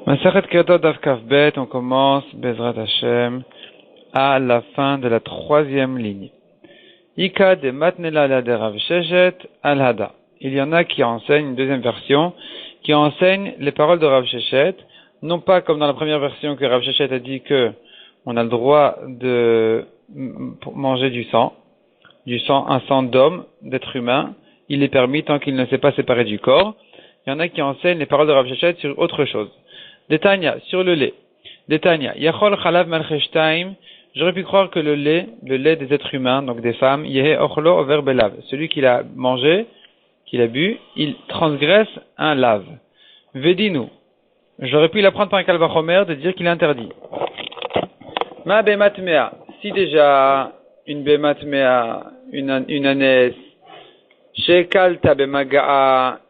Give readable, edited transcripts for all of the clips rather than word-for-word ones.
Masachet Ketot Daf Kaf Bet, on commence Bezrat Hashem à la fin de la troisième ligne. Ika de Matnela de Rav Sheshet al Hada. Il y en a qui enseignent une deuxième version, qui enseigne les paroles de Rav Sheshet, non pas comme dans la première version que Rav Sheshet a dit que on a le droit de manger du sang, un sang d'homme, d'être humain, il est permis tant qu'il ne s'est pas séparé du corps. Il y en a qui enseignent les paroles de Rav Sheshet sur autre chose. Détania, sur le lait. Détania, Yachol Chalav Malcheshtaim, j'aurais pu croire que le lait des êtres humains, donc des femmes, Yehe Ochlo Over Belav, celui qu'il a mangé, qu'il a bu, il transgresse un lave. Vedinu, j'aurais pu l'apprendre par un Kalvachomer de dire qu'il est interdit. Ma Bemat Mea, si déjà une Bemat Mea, une ânesse, Shekalta Bemagaa,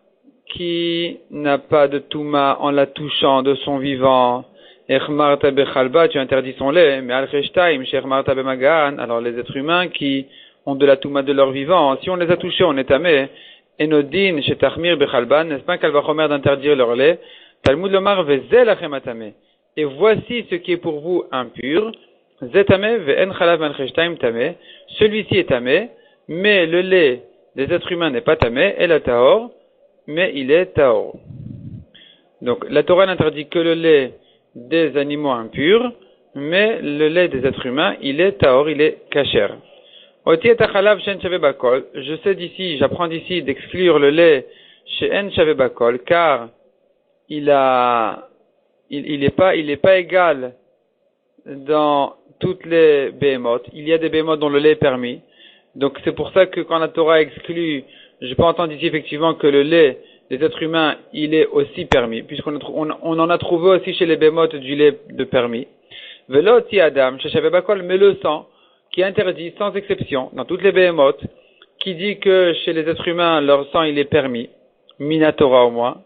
qui n'a pas de touma en la touchant de son vivant, Echmarta bechalba, tu interdis son lait, mais al-cheshtaim, Echmarta bemagaan, alors les êtres humains qui ont de la touma de leur vivant, si on les a touchés, on est tamé, enodin, shetachmir bechalban, n'est-ce pas qu'elle va remettre d'interdire leur lait, Talmud lomar vezel achematame, et voici ce qui est pour vous impur, zetame ve'en chalav al-cheshtaim tamé, celui-ci est tamé, mais le lait des êtres humains n'est pas tamé, et la tahor, mais il est taor. Donc, la Torah n'interdit que le lait des animaux impurs, mais le lait des êtres humains, il est taor, il est kasher. Je sais d'ici, j'apprends d'ici d'exclure le lait chez En Shavebakol, car il est pas égal dans toutes les behemoths. Il y a des behemoths dont le lait est permis. Donc, c'est pour ça que quand la Torah exclut, je peux entendre ici effectivement que le lait des êtres humains, il est aussi permis, puisqu'on en a trouvé aussi chez les bémotes du lait de permis. Veloti Adam, chez Shavebakol, mais le sang, qui est interdit sans exception, dans toutes les bémotes, qui dit que chez les êtres humains, leur sang, il est permis, Minatora au moins.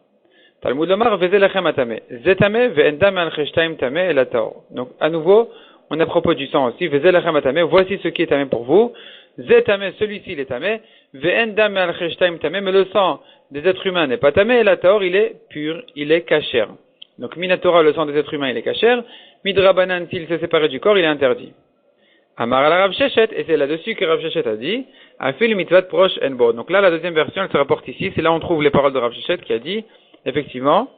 Talmud Lomar, Vezelachem Atame, Zetame, Ve'endam al-Cheshtaim Tame et la Taor. Donc, à nouveau, on est à propos du sang aussi, Vezelachem Atame, voici ce qui est tamé pour vous. Zetame, celui-ci, il est tamé. Ve'endam al-Cheshtaim Tame, mais le sang des êtres humains n'est pas tamé, et la Taor, il est pur, il est kasher. Donc, Minatora, le sang des êtres humains, il est kasher. Midrabanan, s'il s'est séparé du corps, il est interdit. Amar al Rav Sheshet, et c'est là-dessus que Rav Sheshet a dit, Afil mitzvat proche enbo. Donc là, la deuxième version, elle se rapporte ici, c'est là où on trouve les paroles de Rav Sheshet qui a dit, effectivement,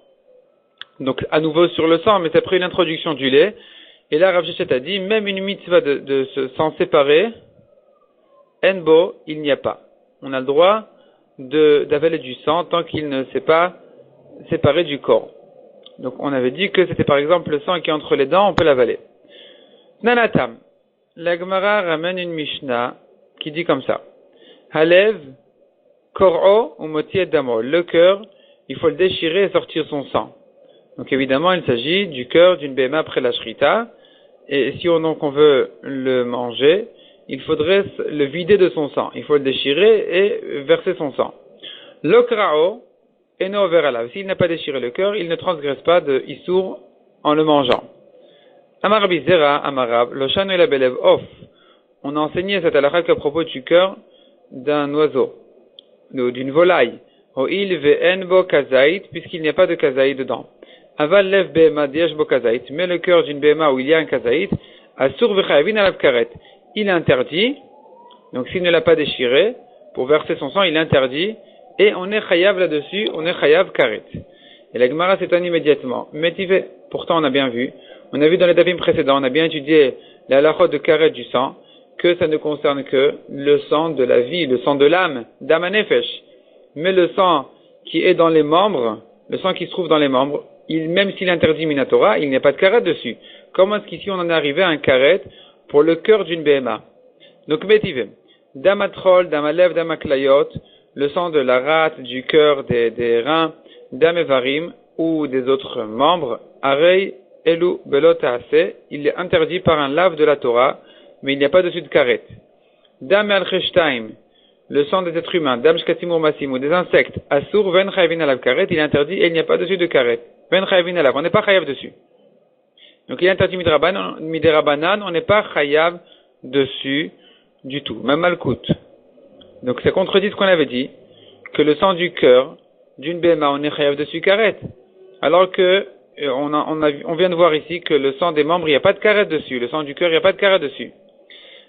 donc à nouveau sur le sang, mais c'est après une introduction du lait, et là, Rav Sheshet a dit, même une mitzvah de s'en séparer, enbo, il n'y a pas. On a le droit d'avaler du sang tant qu'il ne s'est pas séparé du corps. Donc on avait dit que c'était par exemple le sang qui est entre les dents, on peut l'avaler. Nanatam. La Gemara ramène une Mishnah qui dit comme ça. Halev, kor'o ou motiet damo. Le cœur, il faut le déchirer et sortir son sang. Donc évidemment, il s'agit du cœur d'une béma après la shrita. Et si on veut le manger, il faudrait le vider de son sang. Il faut le déchirer et verser son sang. L'okrao, eno veralav. S'il n'a pas déchiré le cœur, il ne transgresse pas de issour en le mangeant. Amar bizera, amarab, lo shano la belev off. On a enseigné cette halakha à propos du cœur d'un oiseau, d'une volaille. Ho'il ve'en bo kazait, puisqu'il n'y a pas de kazait dedans. Aval lev behema diash bo kazait. Mais le cœur d'une behema où il y a un kazait, asur v'chayavin alav karet. Il est interdit, donc s'il ne l'a pas déchiré, pour verser son sang, il est interdit, et on est chayav là-dessus, on est chayav karet. Et la Gemara s'étonne immédiatement. Métivé, pourtant on a bien vu, on a vu dans les davim précédents, on a bien étudié la halachot de karet du sang, que ça ne concerne que le sang de la vie, le sang de l'âme, d'âme nefesh. Mais le sang qui est dans les membres, le sang qui se trouve dans les membres, même s'il interdit minatora, il n'y a pas de karet dessus. Comment est-ce qu'ici on en est arrivé à un karet pour le cœur d'une behema? Donc métivé. Damatrol, damalev, damaklayot, le sang de la rate, du cœur, des reins, damevarim ou des autres membres, arei, elu, belotaase, il est interdit par un lave de la Torah, mais il n'y a pas dessus de karet. Dame al-cheshtaim, le sang des êtres humains, dam shkatimur masim, ou des insectes, asur, ven chayvin alav karet, il est interdit et il n'y a pas dessus de karet. Ven chayvin alav, on n'est pas chayav dessus. Donc il est interdit miderabanan, on n'est pas chayav dessus du tout, même malkout. Donc ça contredit ce qu'on avait dit, que le sang du cœur d'une béma, on est chayav dessus karet. Alors que on vient de voir ici que le sang des membres, il n'y a pas de karet dessus. Le sang du cœur, il n'y a pas de karet dessus.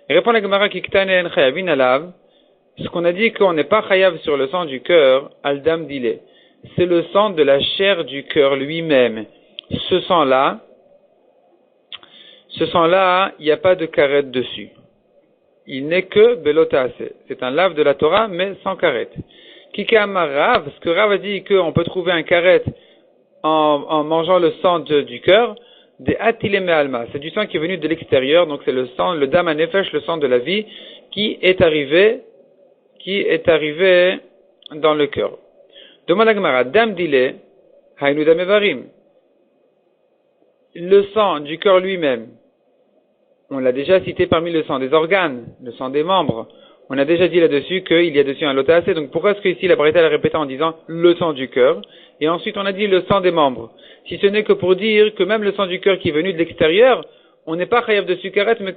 Et répond la Gemara Kiktane en chayavin alav. Ce qu'on a dit qu'on n'est pas chayav sur le sang du cœur, aldam dile. C'est le sang de la chair du cœur lui-même. Ce sang-là, il n'y a pas de karet dessus. Il n'est que belotaase. C'est un lave de la Torah, mais sans karet. Kika amar Rav, ce que Rav a dit qu'on peut trouver un karet en mangeant le sang du cœur, des atileme alma. C'est du sang qui est venu de l'extérieur, donc c'est le sang, le dam anefesh, le sang de la vie, qui est arrivé dans le cœur. Demande à Gemara, dam dile, hainu dam evarim. Le sang du cœur lui-même, on l'a déjà cité parmi le sang des organes, le sang des membres. On a déjà dit là-dessus qu'il y a dessus un lotaase. Donc pourquoi est-ce que ici la Braïta l'a répété en disant le sang du cœur, et ensuite on a dit le sang des membres? Si ce n'est que pour dire que même le sang du cœur qui est venu de l'extérieur, on n'est pas chayav de sukaret, mais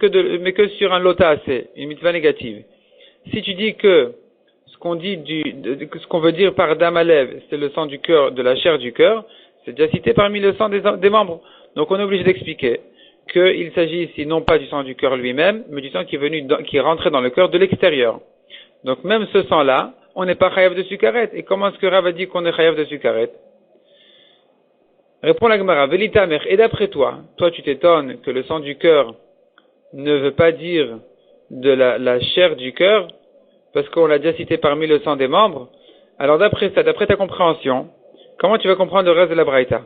que sur un lotaase, une mitzvah négative. Si tu dis que ce qu'on veut dire par damalev, c'est le sang du cœur, de la chair du cœur, c'est déjà cité parmi le sang des membres. Donc on est obligé d'expliquer qu'il s'agit ici non pas du sang du cœur lui-même, mais du sang qui est rentré dans le cœur de l'extérieur. Donc même ce sang-là, on n'est pas chayav de sukaret. Et comment est-ce que Rav a dit qu'on est chayav de sukaret? Répond la Gemara, Velitamer, et d'après toi tu t'étonnes que le sang du cœur ne veut pas dire de la chair du cœur, parce qu'on l'a déjà cité parmi le sang des membres. Alors d'après ta compréhension, comment tu vas comprendre le reste de la Braïta?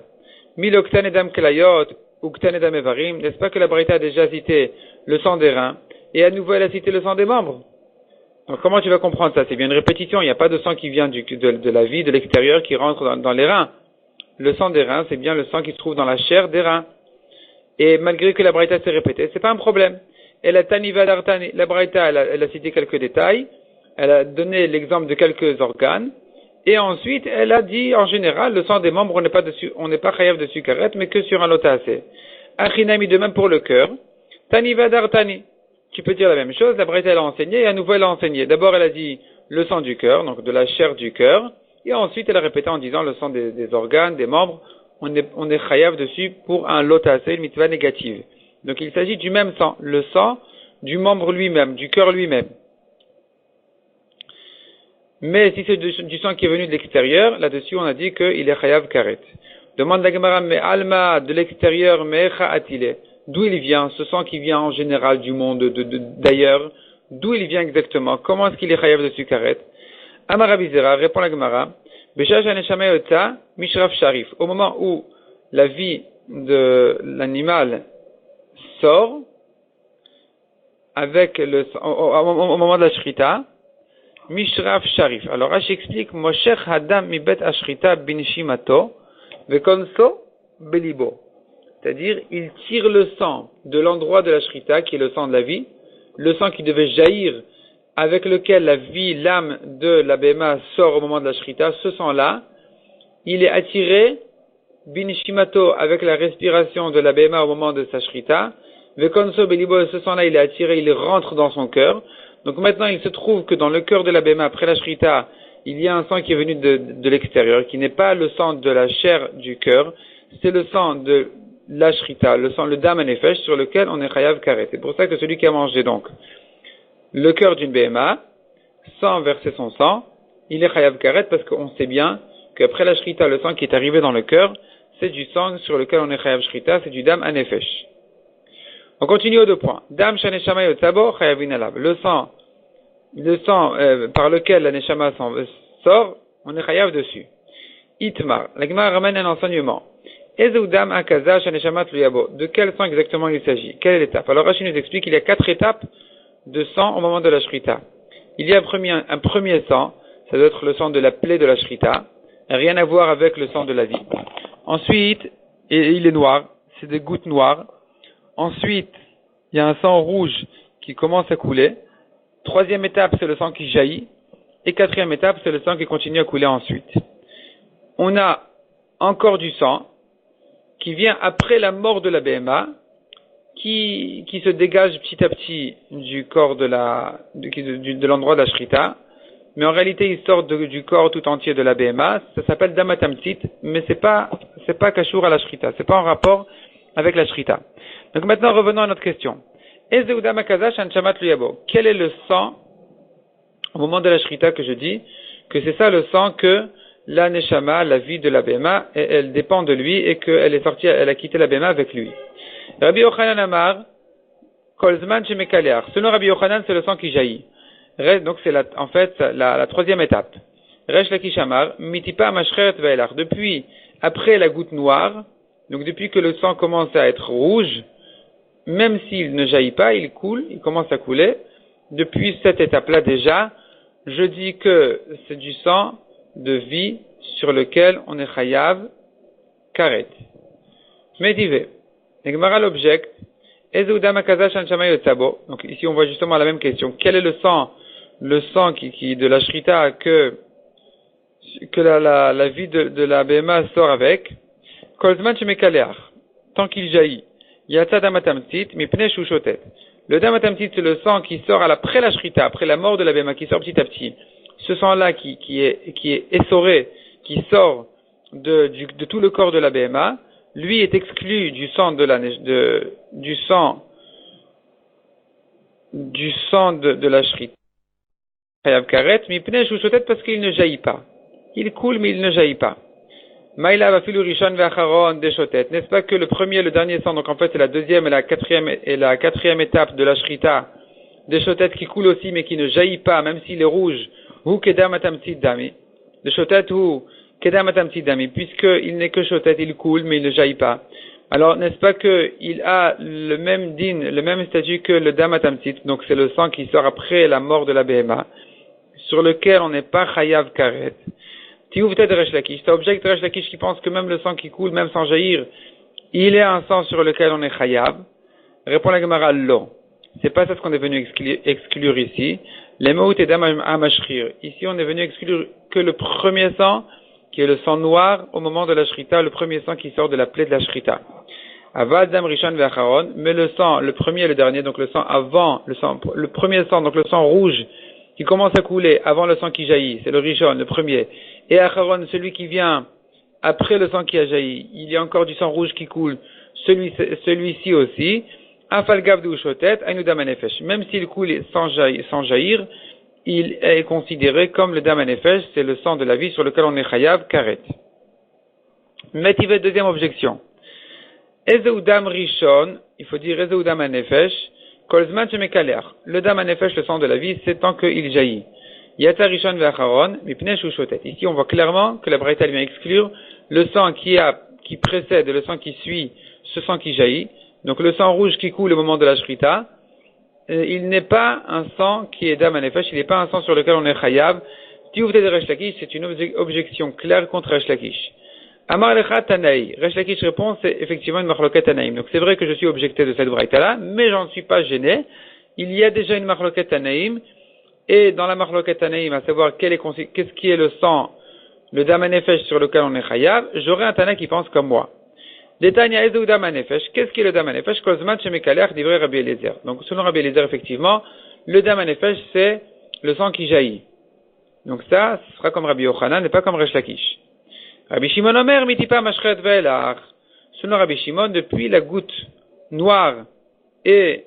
Miloktan edam kelayot, uktan edam evarim, n'est-ce pas que la Braïta a déjà cité le sang des reins, et à nouveau elle a cité le sang des membres? Donc comment tu vas comprendre ça? C'est bien une répétition, il n'y a pas de sang qui vient de la vie, de l'extérieur, qui rentre dans les reins. Le sang des reins, c'est bien le sang qui se trouve dans la chair des reins. Et malgré que la Braïta s'est répétée, c'est pas un problème. Et la Taniva d'Artani, la Braïta, elle a cité quelques détails, elle a donné l'exemple de quelques organes, et ensuite, elle a dit, en général, le sang des membres, on n'est pas chayav de sukaret, mais que sur un lotaase. Achinami, de même pour le cœur. Taniva d'Artani. Tu peux dire la même chose, la Braïta, elle a enseigné, et à nouveau, elle a enseigné. D'abord, elle a dit le sang du cœur, donc de la chair du cœur, et ensuite, elle a répété en disant le sang des organes, des membres, on est chayav dessus pour un lotaase, une mitzvah négative. Donc, il s'agit du même sang, le sang du membre lui-même, du cœur lui-même. Mais si c'est du sang qui est venu de l'extérieur, là-dessus on a dit qu'il est chayav karet. Demande la Gemara, mais alma de l'extérieur, mecha atile. D'où il vient, ce sang qui vient en général du monde, d'ailleurs, d'où il vient exactement? Comment est-ce qu'il est chayav dessus karet? Amara Bizera, répond la Gemara, Beshash aneshama yotza mishraf sharif. Au moment où la vie de l'animal sort, avec au moment de la shrita, Mishraf Sharif. Alors Rashi explique, Mosher Hadam Mibet Ashrita Binishimato, Vekonso Belibo. C'est-à-dire, il tire le sang de l'endroit de la Shrita, qui est le sang de la vie, le sang qui devait jaillir, avec lequel la vie, l'âme de la Béma sort au moment de la Shrita, ce sang-là, il est attiré, Binishimato, avec la respiration de la Béma au moment de sa Shrita, Vekonso Belibo, ce sang-là, il est attiré, il rentre dans son cœur. Donc maintenant, il se trouve que dans le cœur de la Béma, après la Shrita, il y a un sang qui est venu de l'extérieur, qui n'est pas le sang de la chair du cœur, c'est le sang de la Shrita, le dam anefesh, sur lequel on est chayav karet. C'est pour ça que celui qui a mangé donc le cœur d'une Béma, sans verser son sang, il est chayav karet parce qu'on sait bien qu'après la Shrita, le sang qui est arrivé dans le cœur, c'est du sang sur lequel on est chayav Shrita, c'est du dam anefesh. On continue aux deux points. Dam shaneshama yotzabo chayavin alav. Le sang par lequel la neshama sort, on est chayav dessus. Itmar. La Gemara ramène un enseignement. Ezeu dam akaza shaneshama tluyabo. De quel sang exactement il s'agit? Quelle est l'étape? Alors Rashi nous explique qu'il y a 4 étapes de sang au moment de la shrita. Il y a un premier sang, ça doit être le sang de la plaie de la shrita, rien à voir avec le sang de la vie. Ensuite, il est noir, c'est des gouttes noires. Ensuite, il y a un sang rouge qui commence à couler. Troisième étape, c'est le sang qui jaillit. Et quatrième étape, c'est le sang qui continue à couler ensuite. On a encore du sang qui vient après la mort de la BMA, qui se dégage petit à petit du corps de l'endroit de la Shrita. Mais en réalité, il sort du corps tout entier de la BMA. Ça s'appelle Damatamtit, mais c'est pas c'est pas kashour à la shrita, c'est pas en rapport avec la shrita. Donc maintenant, revenons à notre question. Quel est le sang, au moment de la shrita que je dis, que c'est ça le sang que la neshama, la vie de la Bema, elle dépend de lui et qu'elle est sortie, elle a quitté la Bema avec lui. Rabbi Yochanan Amar, Kolzman Shemekaleach. Selon Rabbi Yochanan, c'est le sang qui jaillit. Donc c'est en fait la troisième étape. Resh Lakish Amar, Mitipa Mashcheret Ve'elach. Depuis, après la goutte noire, donc depuis que le sang commence à être rouge, même s'il ne jaillit pas, il coule, il commence à couler. Depuis cette étape-là déjà, je dis que c'est du sang de vie sur lequel on est chayav karet. Medive. Negmara l'objecte. Donc ici on voit justement la même question. Quel est le sang qui de la shrita que la vie de la bema sort avec? Kolzman shemekaleach. Tant qu'il jaillit. Yatsa damatamtit mipnei shushotet. Le damatamtit, c'est le sang qui sort après la shrita, après la mort de la bema, qui sort petit à petit. Ce sang-là qui est essoré, qui sort de tout le corps de la bema, lui est exclu du sang de la shrita. Chayav karet mipnei shushotet, parce qu'il ne jaillit pas. Il coule mais il ne jaillit pas. Maïla va filu rishon ve'acharon deshotet. N'est-ce pas que le premier et le dernier sang, donc en fait c'est la deuxième et la quatrième étape de la shrita, deshotet qui coule aussi mais qui ne jaillit pas, même s'il est rouge, ou kedam atamtid dami. Deshotet ou kedam atamtid dami, puisqu'il n'est que shotet, il coule mais il ne jaillit pas. Alors n'est-ce pas qu'il a le même din, le même statut que le dam atamtid, donc c'est le sang qui sort après la mort de la behema, sur lequel on n'est pas chayav karet. Tiouf de Resh Lakish, t'as objecté Resh Lakish qui pense que même le sang qui coule, même sans jaillir, il est un sang sur lequel on est chayav. Répond la Gemara, non. C'est pas ça ce qu'on est venu exclure ici. Les mots et dam amashrir. Ici, on est venu exclure que le premier sang, qui est le sang noir, au moment de la shrita, le premier sang qui sort de la plaie de la shrita. Avad dam rishon ve'acharon, mais le sang, le premier et le dernier, donc le sang avant, le premier sang, donc le sang rouge, qui commence à couler avant le sang qui jaillit, c'est le rishon, le premier. Et acharon, celui qui vient après le sang qui a jailli, il y a encore du sang rouge qui coule, celui-ci aussi. Afalgav de ushotet, ainudam anefesh. Même s'il coule sans jaillir, il est considéré comme le dam anefesh, c'est le sang de la vie sur lequel on est chayav karet. Metive, deuxième objection. Ezeudam rishon, il faut dire ezeudam anefesh, kolzman shemekaleach. Le dam anefesh, le sang de la vie, c'est tant qu'il jaillit. Yata rishon ve'acharon, mipnei shushotet. Ici, on voit clairement que la Braïta vient exclure le sang qui précède et le sang qui suit ce sang qui jaillit. Donc le sang rouge qui coule au moment de la shrita, il n'est pas un sang qui est dam anefesh, il n'est pas un sang sur lequel on est chayav. Tiouf de Resh Lakish, c'est une objection claire contre Resh Lakish. Amar lecha Tanaï. Resh Lakish répond, c'est effectivement une marloquet Tanaïm. Donc c'est vrai que je suis objecté de cette braïta-là, mais j'en suis pas gêné. Il y a déjà une marloquet Tanaïm, et dans la marloquet Tanaïm, à savoir qu'est-ce qui est le sang, le dam anefesh sur lequel on est chayav, j'aurai un Tana qui pense comme moi. Détania ezeu dam anefesh. Qu'est-ce qui est le dam anefesh? Kozman shemekaleach divrei Rabbi Eliezer. Donc selon Rabbi Eliezer, effectivement, le dam anefesh c'est le sang qui jaillit. Donc ça, ce sera comme Rabbi Yochanan et pas comme Resh Lakish. Rabbi Shimon Omer mitipa mashchet ve'elach. Selon Rabbi Shimon, depuis la goutte noire et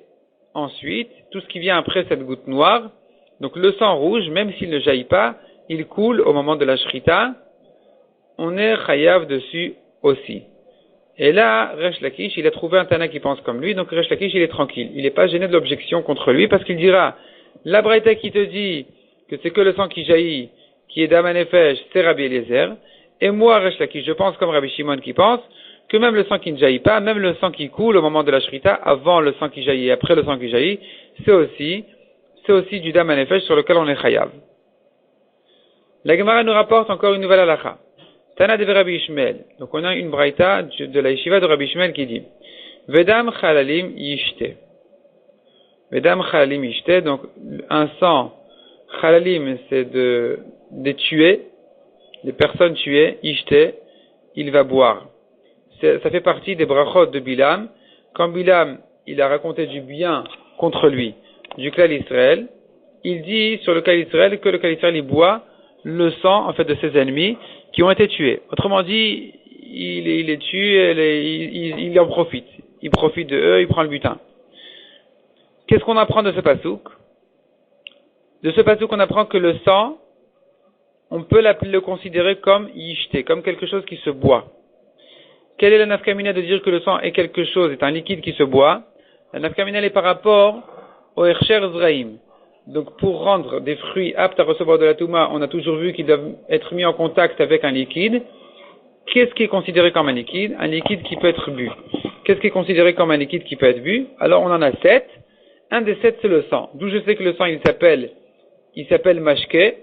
ensuite tout ce qui vient après cette goutte noire, donc le sang rouge, même s'il ne jaillit pas, il coule au moment de la shrita. On est chayav dessus aussi. Et là, Resh Lakish, il a trouvé un Tana qui pense comme lui, donc Resh Lakish, il est tranquille. Il n'est pas gêné de l'objection contre lui, parce qu'il dira, la Braïta qui te dit que c'est que le sang qui jaillit, qui est dam anefesh, c'est Rabbi Eliezer, et moi, Resh Lakish, je pense comme Rabbi Shimon qui pense, que même le sang qui ne jaillit pas, même le sang qui coule au moment de la shrita, avant le sang qui jaillit et après le sang qui jaillit, c'est aussi du dam anefesh sur lequel on est chayav. La Gemara nous rapporte encore une nouvelle halakha. Tana de Rabbi Ishmael. Donc on a une braïta de la yeshiva de Rabbi Ishmael qui dit Vedam chalalim yishte. Vedam chalalim yishte. Donc un sang chalalim c'est des tués, des personnes tuées. Yishte, il va boire. Ça fait partie des brachot de Bilam. Quand Bilam il a raconté du bien contre lui, du Klal Israël, il dit sur le Klal Israël que le Klal Israël il boit le sang en fait de ses ennemis qui ont été tués. Autrement dit, il les tue, il en profite. Il profite de eux, il prend le butin. Qu'est-ce qu'on apprend de ce pasouk? De ce pasouk, on apprend que le sang, on peut le considérer comme yishté, comme quelque chose qui se boit. Quelle est la nafkamina de dire que le sang est quelque chose, est un liquide qui se boit? La nafkamina est par rapport au Hersher Zraïm. Donc pour rendre des fruits aptes à recevoir de la Touma, on a toujours vu qu'ils doivent être mis en contact avec un liquide. Qu'est-ce qui est considéré comme un liquide? Un liquide qui peut être bu. Qu'est-ce qui est considéré comme un liquide qui peut être bu? Alors on en a 7. Un des 7 c'est le sang. D'où je sais que le sang il s'appelle mashke.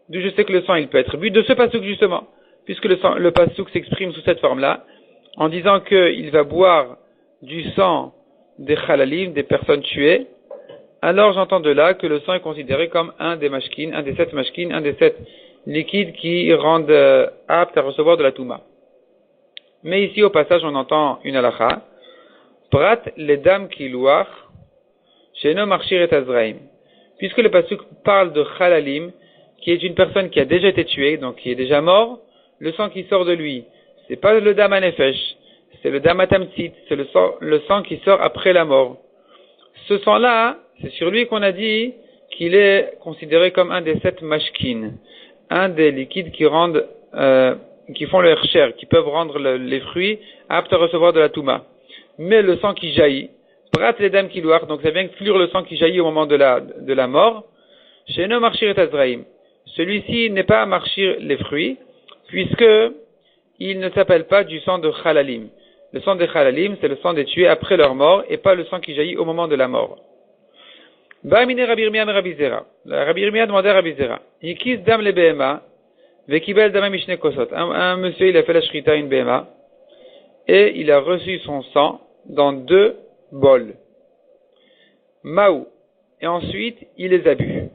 D'où je sais que le sang il peut être bu. De ce pasouk justement. Puisque le pasouk s'exprime sous cette forme-là. En disant qu'il va boire du sang des halalim, des personnes tuées. Alors j'entends de là que le sang est considéré comme un des mashkin, un des 7 mashkin, un des 7 liquides qui rendent aptes à recevoir de la touma. Mais ici au passage on entend une halakha. Prat les dames qui louach, sheno marchir et azraim. Puisque le pasuk parle de halalim, qui est une personne qui a déjà été tuée, donc qui est déjà mort, le sang qui sort de lui, c'est pas le dam anefesh, c'est le dam atamtzit, c'est le sang qui sort après la mort. Ce sang-là, c'est sur lui qu'on a dit qu'il est considéré comme un des 7 mashkin, un des liquides qui rendent, qui font le hersher, qui peuvent rendre les fruits aptes à recevoir de la touma. Mais le sang qui jaillit, prat les dames qui loir, donc ça vient exclure le sang qui jaillit au moment de la mort. Sheno marchir et azraim. Celui-ci n'est pas à marchir les fruits, puisque il ne s'appelle pas du sang de halalim. Le sang des halalim, c'est le sang des tués après leur mort, et pas le sang qui jaillit au moment de la mort. Ba'amine Rabbi Yirmiyah me Rabbi Zera. Rabbi Yirmiyah demandait à Rabbi Zera. Yikis dam le behema, vekibel dama mishne kosot. Un monsieur, il a fait la shrita une behema, et il a reçu son sang dans 2 bols. Maou. Et ensuite, il les a bu.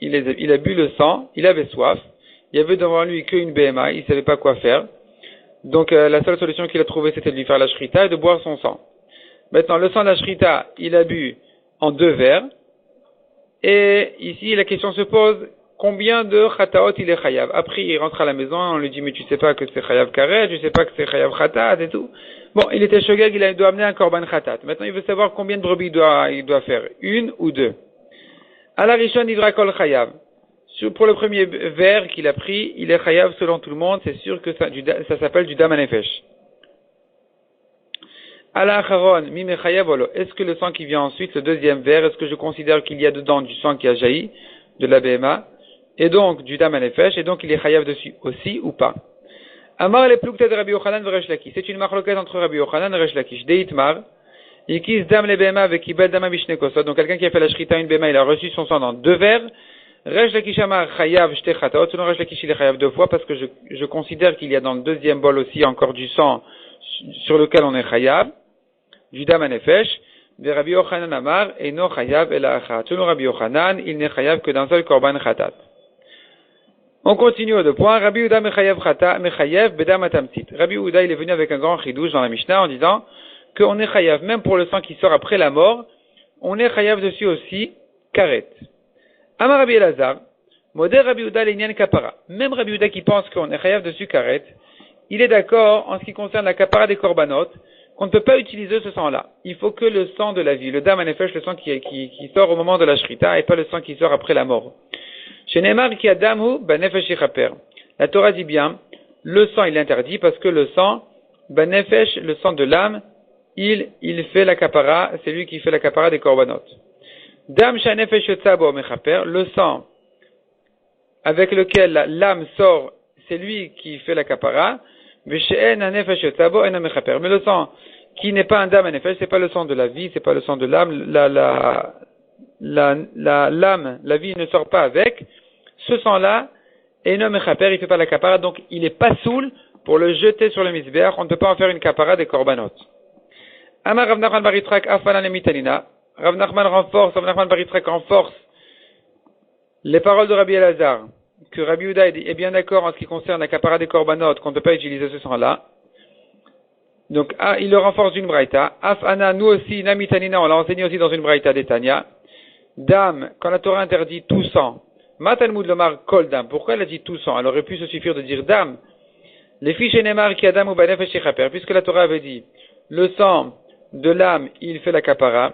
Il a bu le sang, il avait soif, il y avait devant lui qu'une BMA, il ne savait pas quoi faire. Donc la seule solution qu'il a trouvée, c'était de lui faire la shrita et de boire son sang. Maintenant, le sang de la shrita, il a bu en 2 verres. Et ici, la question se pose, combien de chataot il est chayav? Après, il rentre à la maison, on lui dit, mais tu sais pas que c'est chayav karet, tu sais pas que c'est chayav chatat et tout. Bon, il était shogeg, il doit amener un korban chatat. Maintenant, il veut savoir combien de brebis il doit faire, 1 ou 2. À la rishon, il kol chayav. Pour le premier verre qu'il a pris, il est chayav selon tout le monde, c'est sûr que ça s'appelle du dam anefesh. À la acharon, mime chayav olo. Est-ce que le sang qui vient ensuite, le deuxième verre, est-ce que je considère qu'il y a dedans du sang qui a jailli, de la BMA, et donc du dam anefesh, et donc il est chayav dessus aussi ou pas? Amar le plukta de Rabbi Yochanan ve Resh Lakish. C'est une marloquette entre Rabbi Yochanan et Resh Lakish. Deitmar, Yikis dam le BMA ve kibel dama mishne kosot. Donc quelqu'un qui a fait la shrita une BMA, il a reçu son sang dans 2 verres. Resh Lakish amar chayav shte chataot. Selon Resh Lakish, il est chayav 2 fois parce que je considère qu'il y a dans le deuxième bol aussi encore du sang sur lequel on est chayav, du dam anefesh. Ve Rabbi Yochanan amar eno chayav ela achat. Selon Rabbi Yochanan, il n'est chayav que d'un seul korban chatat. On continue au 2 points. Rabbi Yehuda mechayev chata mechayev bedam atamtzit. Rabbi Yehuda, il est venu avec un grand chidouche dans la Mishnah en disant qu'on est chayav même pour le sang qui sort après la mort, on est chayav dessus aussi karet. Amar Rabbi Elazar, modé Rabbi Yehuda l'inyan kapara. Même Rabbi Yehuda qui pense qu'on est chayav dessus karet, il est d'accord en ce qui concerne la kapara des korbanot qu'on ne peut pas utiliser ce sang-là. Il faut que le sang de la vie, le dam anefesh, le sang qui sort au moment de la shrita et pas le sang qui sort après la mort. Chez Neymar qui a damu banefesh yichaper. La Torah dit bien, le sang il est interdit parce que le sang, banefesh, le sang de l'âme, il fait la kapara, c'est lui qui fait la kapara des korbanot. Dam shanefesh yotzabo mechaper, le sang avec lequel l'âme sort, c'est lui qui fait la kapara. Veshe'en hanefesh yotzabo ena mechaper. Mais le sang qui n'est pas un dam hanefesh, c'est pas le sang de la vie, c'est pas le sang de l'âme, l'âme, la vie ne sort pas avec. Ce sang-là, ena mechaper, il fait pas la kapara, donc il est pas soul pour le jeter sur le misbeach. On ne peut pas en faire une kapara des korbanot. Amar Rav Nachman bar Yitzchak afalan lemitanina. Rav Nachman bar Yitzchak renforce les paroles de Rabbi Elazar, que Rabbi Yehuda est bien d'accord en ce qui concerne la kapara des korbanot, qu'on ne peut pas utiliser ce sang-là. Donc, il le renforce d'une braïta. Afana, nous aussi, namitanina, on l'a enseigné aussi dans une braïta d'Etania. Dam, quand la Torah interdit tout sang, Matalmud lomar kol dam. Pourquoi elle a dit tout sang? Elle aurait pu se suffire de dire dam. Les fiches Nemar qui Adam ou Banefesh Yechaper, puisque la Torah avait dit, le sang de l'âme, il fait la kapara,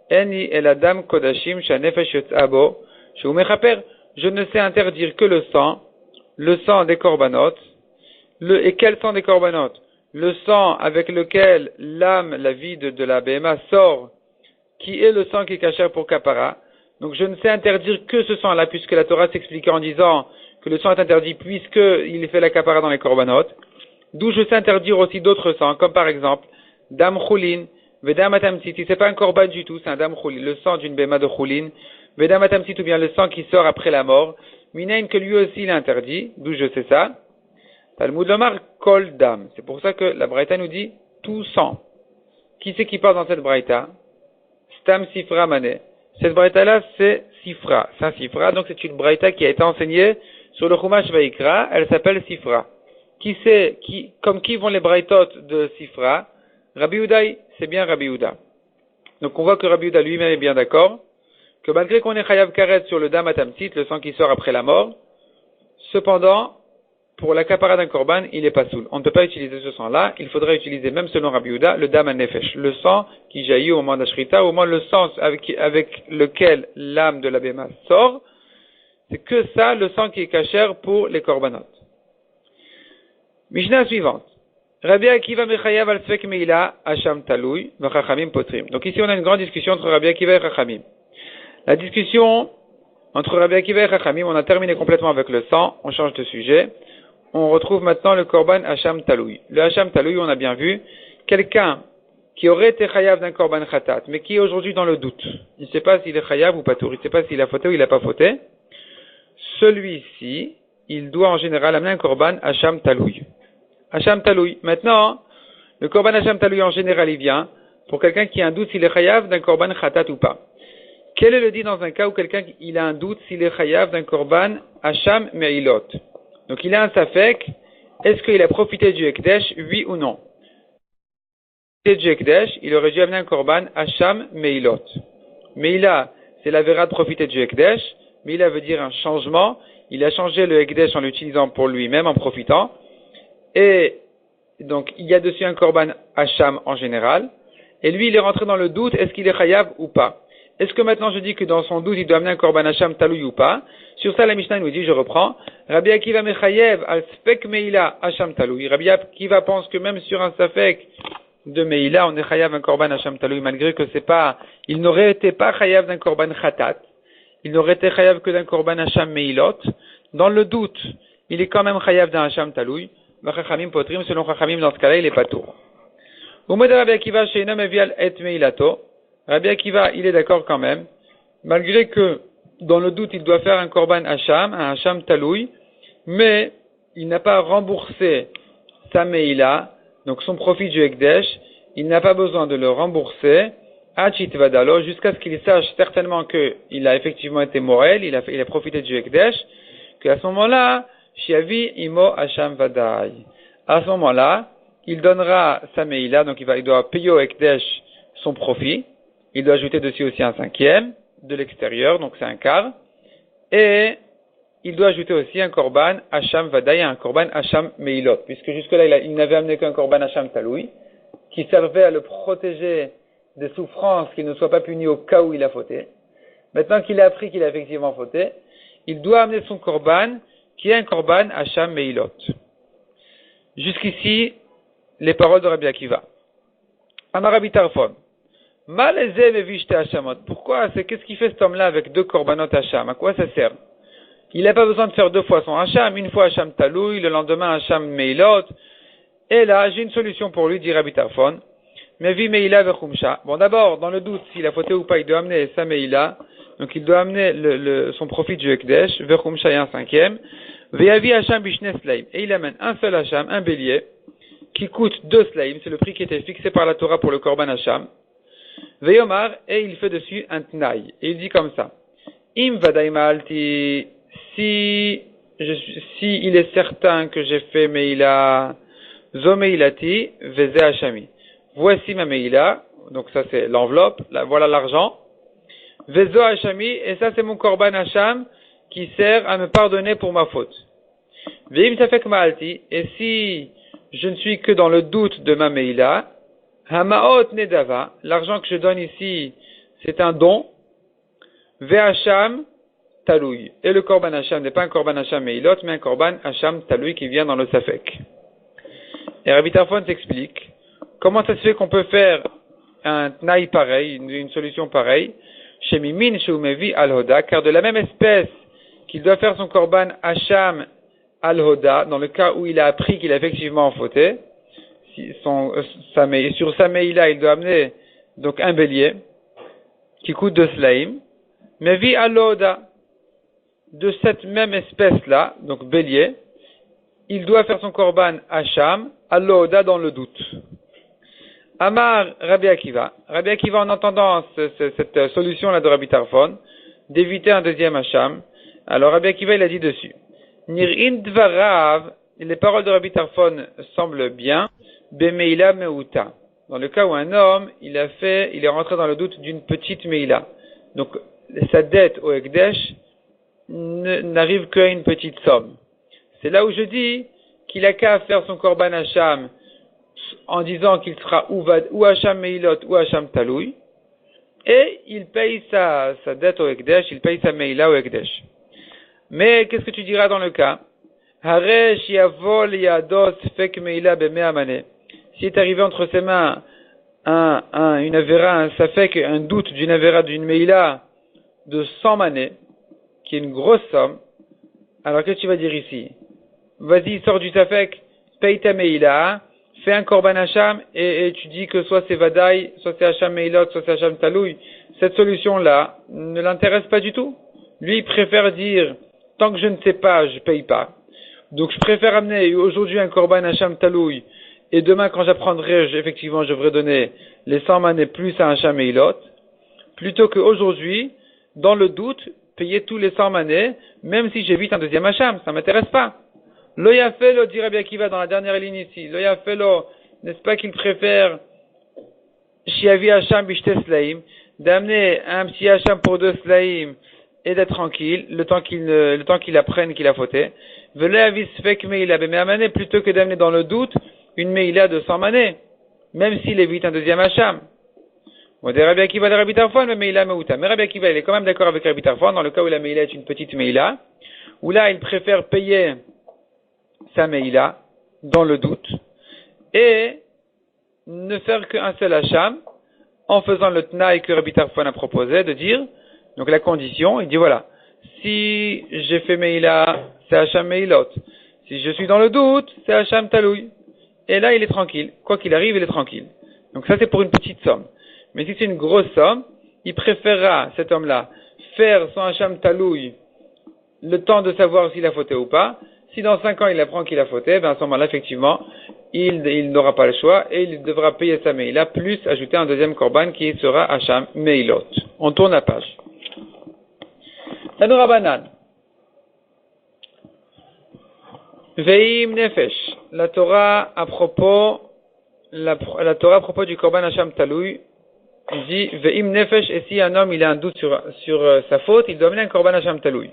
Eni el Adam Kodashim Shanefesh Yotzabo, Shou Mechaper, je ne sais interdire que le sang des korbanot, et quel sang des korbanot? Le sang avec lequel l'âme, la vie de la BMA sort, qui est le sang qui est caché pour kapara. Donc je ne sais interdire que ce sang-là, puisque la Torah s'expliquait en disant que le sang est interdit puisqu'il fait la kapara dans les korbanot. D'où je sais interdire aussi d'autres sangs, comme par exemple, dam chulin, vedam atamtiti, c'est pas un korban du tout, c'est un dam chulin, le sang d'une béma de chulin, vedam atamtit, ou bien le sang qui sort après la mort, minain que lui aussi il est interdit, d'où je sais ça. Talmud Lomar kol dam, c'est pour ça que la Braïta nous dit tout sang. Qui c'est qui parle dans cette Braïta? Stam Sifra Mané. Cette Braïta-là, c'est Sifra. C'est un Sifra, donc c'est une Braïta qui a été enseignée sur le Chumash Vaikra, elle s'appelle Sifra. Comme qui vont les Braïtot de Sifra? Rabbi Udaï, c'est bien Rabbi Uda. Donc on voit que Rabbi Uda lui-même est bien d'accord, que malgré qu'on ait Chayav Karet sur le Dam Atamtit, le sang qui sort après la mort, cependant, pour la kapara d'un korban, il n'est pas soul. On ne peut pas utiliser ce sang-là, il faudrait utiliser, même selon Rabbi Uda, le Dam Nefesh, le sang qui jaillit au moment d'Ashrita, au moins le sang avec lequel l'âme de la Béma sort, c'est que ça, le sang qui est cachère pour les korbanot. Mishnah suivante. Rabbi Akiva mechayav al sfek meila hasham talui v'chachamim potrim. Donc ici on a une grande discussion entre Rabbi Akiva et Chachamim. La discussion entre Rabbi Akiva et Chachamim, on a terminé complètement avec le sang, on change de sujet. On retrouve maintenant le korban hasham talui. Le hasham talui, on a bien vu, quelqu'un qui aurait été chayav d'un korban khatat, mais qui est aujourd'hui dans le doute. Il ne sait pas s'il est chayav ou pas tour, il ne sait pas s'il a fauté ou il n'a pas fauté. Celui-ci, il doit en général amener un korban hasham talui. Hasham Taloui. Maintenant, le korban Hasham Taloui en général, il vient pour quelqu'un qui a un doute s'il est chayav d'un korban khatat ou pas. Quel est le dit dans un cas où quelqu'un il a un doute s'il est chayav d'un korban Hasham Meilot? Donc il a un safek, est-ce qu'il a profité du Ekdesh, oui ou non? Du Ekdesh, il aurait dû amener un korban Hasham Meilot. Meila, c'est la vera de profiter du Ekdesh. Meila veut dire un changement. Il a changé le Ekdesh en l'utilisant pour lui-même, en profitant. Et donc, il y a dessus un korban hacham en général. Et lui, il est rentré dans le doute, est-ce qu'il est chayav ou pas? Est-ce que maintenant je dis que dans son doute, il doit amener un korban hacham taloui ou pas? Sur ça, la Mishnah nous dit, je reprends, Rabbi Akiva mechayev al sfek meila hacham taloui. Rabbi Akiva pense que même sur un safek de meila, on est chayav un korban hacham taloui, malgré que c'est pas, il n'aurait été pas chayav d'un korban khatat. Il n'aurait été chayav que d'un korban hacham meilot. Dans le doute, il est quand même chayav d'un hacham taloui. Chachamim potrim, selon Chachamim, dans ce cas-là, il est pas tour. Au mot de Rabbi Akiva, she'eino mevial et meilato, Rabbi Akiva, il est d'accord quand même, malgré que, dans le doute, il doit faire un korban hacham, un hacham taloui, mais il n'a pas remboursé sa meila, donc son profit du Ekdesh, il n'a pas besoin de le rembourser, achitvadalo, jusqu'à ce qu'il sache certainement qu'il a effectivement été morel, il a profité du Ekdesh, qu'à ce moment-là, Shiavi imo hasham vadai. À ce moment-là, il donnera sa meila, donc il doit payer au Ekdesh son profit. Il doit ajouter dessus aussi un cinquième de l'extérieur, donc c'est un quart. Et il doit ajouter aussi un korban hasham vadai, un korban hasham meilot, puisque jusque-là il n'avait amené qu'un korban hasham taloui, qui servait à le protéger des souffrances, qu'il ne soit pas puni au cas où il a fauté. Maintenant qu'il a appris qu'il a effectivement fauté, il doit amener son korban, qui est un korban hacham meilot. Jusqu'ici, les paroles de Rabbi Akiva. Amar Rabbi Tarfon. Malezé mevishte hashamot. Pourquoi? Qu'est-ce qu'il fait cet homme-là avec deux korbanot hacham? À quoi ça sert? Il n'a pas besoin de faire deux fois son hacham, une fois hacham taloui, le lendemain hacham meilot. Et là, j'ai une solution pour lui, dit Rabbi Tarfon. Mevi meila vechumsha. Bon, d'abord, dans le doute, s'il a fauté ou pas, il doit amener sa meila. Donc, il doit amener son profit du Ekdesh, vechumsha et un cinquième. Veyavi hacham bishne slaim. Et il amène un seul hacham, un bélier, qui coûte 2 slaim. C'est le prix qui était fixé par la Torah pour le korban hacham. Veyomar, et il fait dessus un tnaï. Et il dit comme ça. Im vadai maalti, si il est certain que j'ai fait meila, zo meilati, veze hachami. Voici ma meila, donc ça c'est l'enveloppe, voilà l'argent. Vezo hachami, et ça c'est mon korban hacham qui sert à me pardonner pour ma faute. Veim safek ma'alti, et si je ne suis que dans le doute de ma meila, hamaot nedava, l'argent que je donne ici, c'est un don, ve'acham taloui. Et le korban hacham n'est pas un korban hacham meilot, mais un korban hacham taloui qui vient dans le safek. Et Rabbi Tarfon s'explique comment ça se fait qu'on peut faire un tnaï pareil, une solution pareille, chez Mimin, chez Umevi al-Hoda, car de la même espèce qu'il doit faire son korban hacham al-Hoda, dans le cas où il a appris qu'il a effectivement fauté, sur sa meila, il doit amener donc un bélier qui coûte 2 slaim, Mevi al-Hoda, de cette même espèce-là, donc bélier, il doit faire son korban hacham al-Hoda dans le doute. Amar Rabbi Akiva. Rabbi Akiva, en entendant cette solution-là de Rabbi Tarfon, d'éviter un deuxième hacham, alors Rabbi Akiva, il a dit dessus. Nir'in dvarav, les paroles de Rabbi Tarfon semblent bien, bemeila meuta. Dans le cas où un homme, il est rentré dans le doute d'une petite meila. Donc, sa dette au Ekdesh n'arrive qu'à une petite somme. C'est là où je dis qu'il a qu'à faire son korban hacham en disant qu'il sera ou hacham meilot ou hacham taloui, et il paye sa dette au Ekdesh, il paye sa meila au Ekdesh. Mais qu'est-ce que tu diras dans le cas? Haresh yavol yados fek meila bemea mané. Si est arrivé entre ses mains une avera, un safek, un doute d'une avera d'une meila de 100 manées, qui est une grosse somme, alors qu'est-ce que tu vas dire ici? Vas-y, sors du safek, paye ta meila, fais un korban hacham, et tu dis que soit c'est vadaï, soit c'est hacham meilot, soit c'est hacham taloui. Cette solution-là ne l'intéresse pas du tout. Lui, il préfère dire, tant que je ne sais pas, je paye pas. Donc je préfère amener aujourd'hui un korban hacham taloui, et demain quand j'apprendrai, effectivement, je devrais donner les 100 manées plus à hacham meilot, plutôt qu'aujourd'hui, dans le doute, payer tous les 100 manées, même si j'évite un deuxième hacham, ça m'intéresse pas. Lo yafelo, dit Rabbi Akiva dans la dernière ligne ici. Lo yafelo, n'est-ce pas qu'il préfère shiavi hacham bishte slaim, d'amener un petit hacham pour 2 slaim et d'être tranquille, le temps qu'il apprenne qu'il a fauté. Velo yavis fek meila bemeamane, plutôt que d'amener dans le doute une meila de 100 manées, même s'il évite un deuxième hacham. Bon, des Rabbi Akiva, de Rabbi Tarfon, mais meila meuta. Mais Rabbi Akiva, il est quand même d'accord avec Rabbi Tarfon dans le cas où la meila est une petite meila, où là, il préfère payer sa meila dans le doute et ne faire qu'un seul hacham en faisant le tnaï que Rabbi Tarfon a proposé de dire, donc la condition, il dit voilà, si j'ai fait meila, c'est hacham meilot, si je suis dans le doute, c'est hacham taloui, et là il est tranquille, quoi qu'il arrive il est tranquille. Donc ça c'est pour une petite somme, mais si c'est une grosse somme, il préférera, cet homme-là, faire son hacham taloui le temps de savoir s'il a fauté ou pas. Si dans 5 ans il apprend qu'il a fauté, ben à ce moment-là, effectivement, il n'aura pas le choix et il devra payer sa meila, plus ajouter un deuxième korban qui sera hacham meilot. On tourne la page. Tanu Rabanan. Veim nefesh. La Torah à propos du korban hacham taloui dit Veim nefesh, et si un homme il a un doute sur sa faute, il doit amener un korban hacham taloui.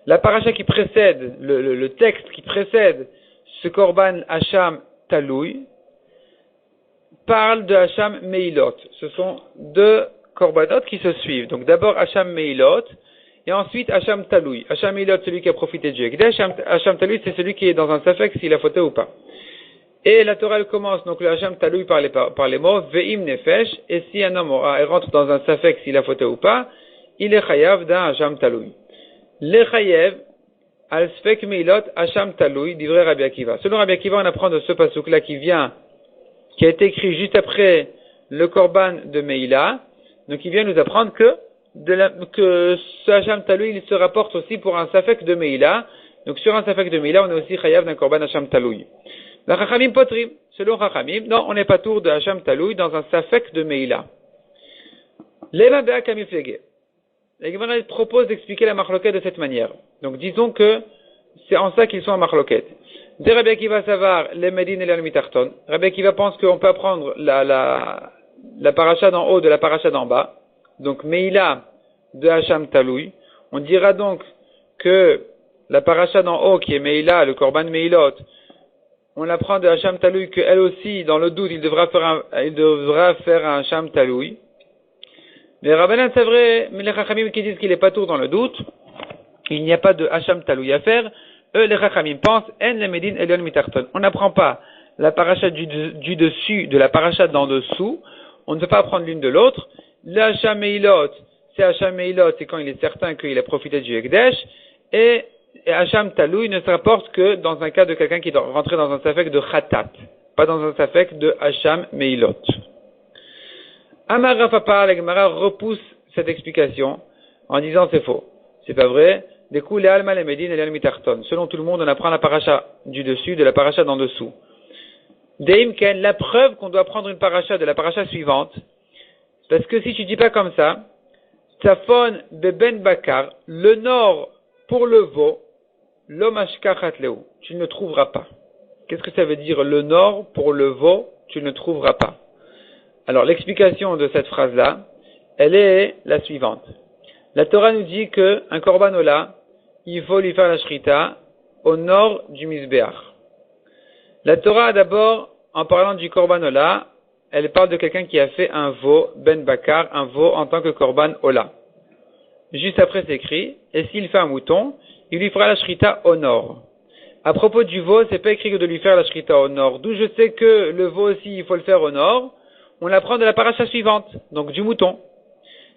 La paracha qui précède, le texte qui précède ce korban hacham taloui, parle de hacham meilot. Ce sont 2 korbanot qui se suivent. Donc d'abord hacham meilot, et ensuite hacham taloui. Hacham meilot, celui qui a profité du Ekdesh. Hacham taloui, c'est celui qui est dans un safek s'il a fauté ou pas. Et la Torah elle commence, donc le hacham taloui par les mots, ve'im nefesh, et si un homme rentre dans un safek s'il a fauté ou pas, il est chayav d'un hacham taloui. Le chayev al sfek meilot hacham taloui d'ivrei Rabbi Akiva. Selon Rabbi Akiva, on apprend de ce pasuk-là qui a été écrit juste après le korban de Meila. Donc il vient nous apprendre que ce hacham taloui il se rapporte aussi pour un safek de Meila. Donc sur un safek de Meila, on est aussi chayav d'un korban hacham taloui. La chachamim potrim, selon chachamim, non, on n'est pas tour de hacham taloui dans un safek de Meila. Lema be'a kamiflege. La Gemara propose d'expliquer la marloquette de cette manière. Donc disons que c'est en ça qu'ils sont en marloquette. De Rabbi Akiva savar les Medin et les Mitarton. Rabbi Akiva pense qu'on peut apprendre la paracha d'en haut de la paracha d'en bas. Donc Meila de Hacham Taloui. On dira donc que la paracha d'en haut qui est Meila, le Korban Meilot, on apprend de Hacham Taloui qu'elle aussi, dans le doute, il devra faire un Hacham Taloui. Les Rabbanan, c'est vrai, mais les Chachamim qui disent qu'il est pas tour dans le doute, il n'y a pas de Hacham Taloui à faire. Eux, les Chachamim pensent, En le Medin Elion Mitarton. On n'apprend pas la paracha du dessus de la paracha d'en dessous. On ne peut pas apprendre l'une de l'autre. Le Hacham Meilot, c'est quand il est certain qu'il a profité du Ekdesh. Et Hacham Taloui ne se rapporte que dans un cas de quelqu'un qui doit rentrer dans un safek de Khatat, pas dans un safek de Hacham Meilot. Amar Rafapa, la Gemara repousse cette explication en disant c'est faux. C'est pas vrai. Des coups, les Alma, les Médines et les Almitarton. Selon tout le monde, on apprend la paracha du dessus de la paracha d'en dessous. Deimken, la preuve qu'on doit prendre une paracha de la paracha suivante. Parce que si tu dis pas comme ça, Tsafon Beben Bakar, le nord pour le veau, l'omashka chatleu, tu ne le trouveras pas. Qu'est-ce que ça veut dire le nord pour le veau, tu ne le trouveras pas? Alors l'explication de cette phrase-là, elle est la suivante. La Torah nous dit que un korban ola, il faut lui faire la shrita au nord du Mizbeach. La Torah d'abord, en parlant du korban ola, elle parle de quelqu'un qui a fait un veau, ben bakar, un veau en tant que korban ola. Juste après c'est écrit, et s'il fait un mouton, il lui fera la shrita au nord. À propos du veau, c'est pas écrit que de lui faire la shrita au nord. D'où je sais que le veau aussi, il faut le faire au nord. On l'apprend de la paracha suivante, donc du mouton.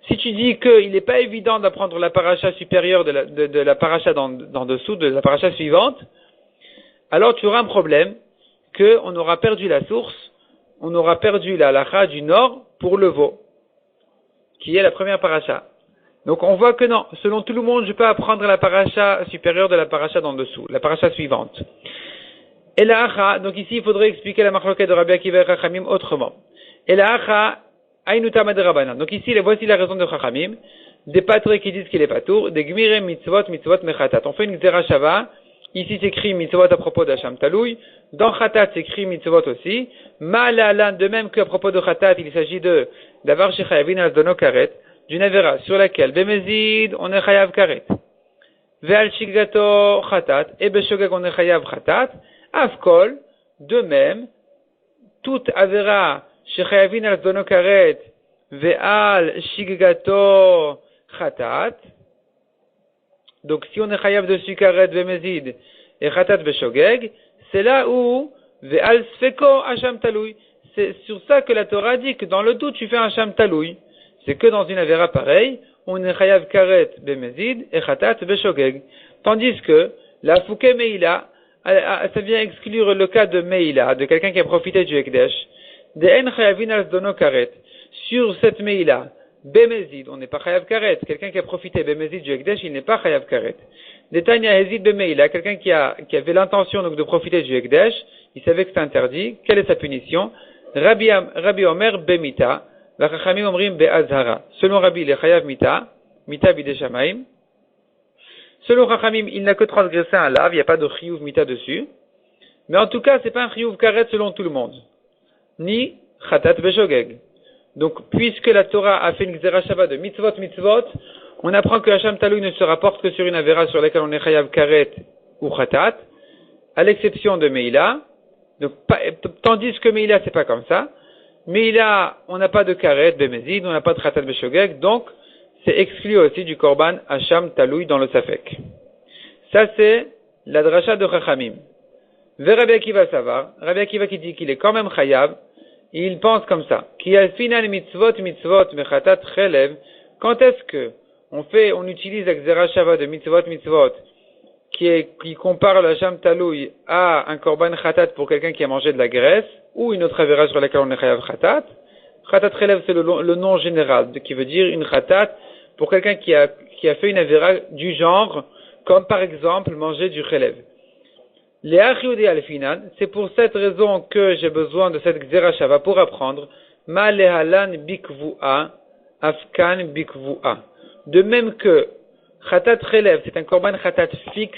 Si tu dis qu'il n'est pas évident d'apprendre la paracha supérieure de la paracha d'en dessous, de la paracha suivante, alors tu auras un problème, qu'on aura perdu la source, on aura perdu la halakha du nord pour le veau, qui est la première paracha. Donc on voit que non, selon tout le monde, je peux apprendre la paracha supérieure de la paracha d'en dessous, la paracha suivante. Et la hacha, donc ici il faudrait expliquer la marloquette de Rabbi Akiva et Chachamim autrement. Et la hacha, Aïnuta Madrabanan. Donc ici, voici la raison de Chachamim. Des patrés qui disent qu'il est patour, des gmire mitzvot mechatat. On fait une xera shava. Ici, c'est écrit mitzvot à propos d'Hacham Taloui. Dans Khatat, c'est écrit mitzvot aussi. Malalan, de même qu'à propos de Khatat, il s'agit d'avoir chez Chayavin al-Dono karet, d'une avera sur laquelle, Bemezid, on est Chayav karet. Ve'al shiggato Khatat, et Beshogeg, on est Chayav Khatat. Afkol, de même, toute avera Shechayavin al dono karet ve'al shiggato khatat. Donc si on est chayav dessus karet ve'mezid et khatat beshogeg, c'est là où ve'al sfeko hacham taloui. C'est sur ça que la Torah dit que dans le doute tu fais un hacham taloui. C'est que dans une avera pareille, on est chayav karet be'mezid et khatat beshogeg. Tandis que la fouké meila, ça vient exclure le cas de meila, de quelqu'un qui a profité du ekdesh. Sur cette meila, Bemezid, on n'est pas chayav karet. Quelqu'un qui a profité Bemezid du Ekdesh, il n'est pas chayav karet. Detanya hezid bemeila, quelqu'un qui avait l'intention donc de profiter du Ekdesh, il savait que c'est interdit. Quelle est sa punition? Rabbi Omer bemita, vachachamim omrim be'azhara. Selon Rabbi, il est chayav mita bideshamaim. Selon Chachamim, il n'a que transgressé un lave, il n'y a pas de chiyuv mita dessus. Mais en tout cas, c'est pas un chiyuv karet selon tout le monde. Ni Khatat Beshogeg. Donc, puisque la Torah a fait une Xera Shava de mitzvot, on apprend que Hacham Taloui ne se rapporte que sur une avera sur laquelle on est Chayav Karet ou Khatat, à l'exception de Meila. Donc, tandis que Meila, c'est pas comme ça. Meila, on n'a pas de Karet, Bemezid, on n'a pas de Khatat Beshogeg, donc, c'est exclu aussi du Korban Hacham Taloui dans le Safek. Ça, c'est la dracha de Chachamim. Ve Rabbi Akiva Savar, Rabbi Akiva qui dit qu'il est quand même Chayav, il pense comme ça. Qui al final mitzvot mechatat chelev. Quand est-ce que on utilise la xera shava de mitzvot qui compare le hacham taloui à un korban khatat pour quelqu'un qui a mangé de la graisse ou une autre avera sur laquelle on est chayav khatat. Khatat chelev c'est le nom général qui veut dire une khatat pour quelqu'un qui a fait une avera du genre comme par exemple manger du chelev. C'est pour cette raison que j'ai besoin de cette Xera Shava pour apprendre Ma lehalan bikvu'a, afkan bikvu'a. De même que Khatat Chelev, c'est un korban Khatat fixe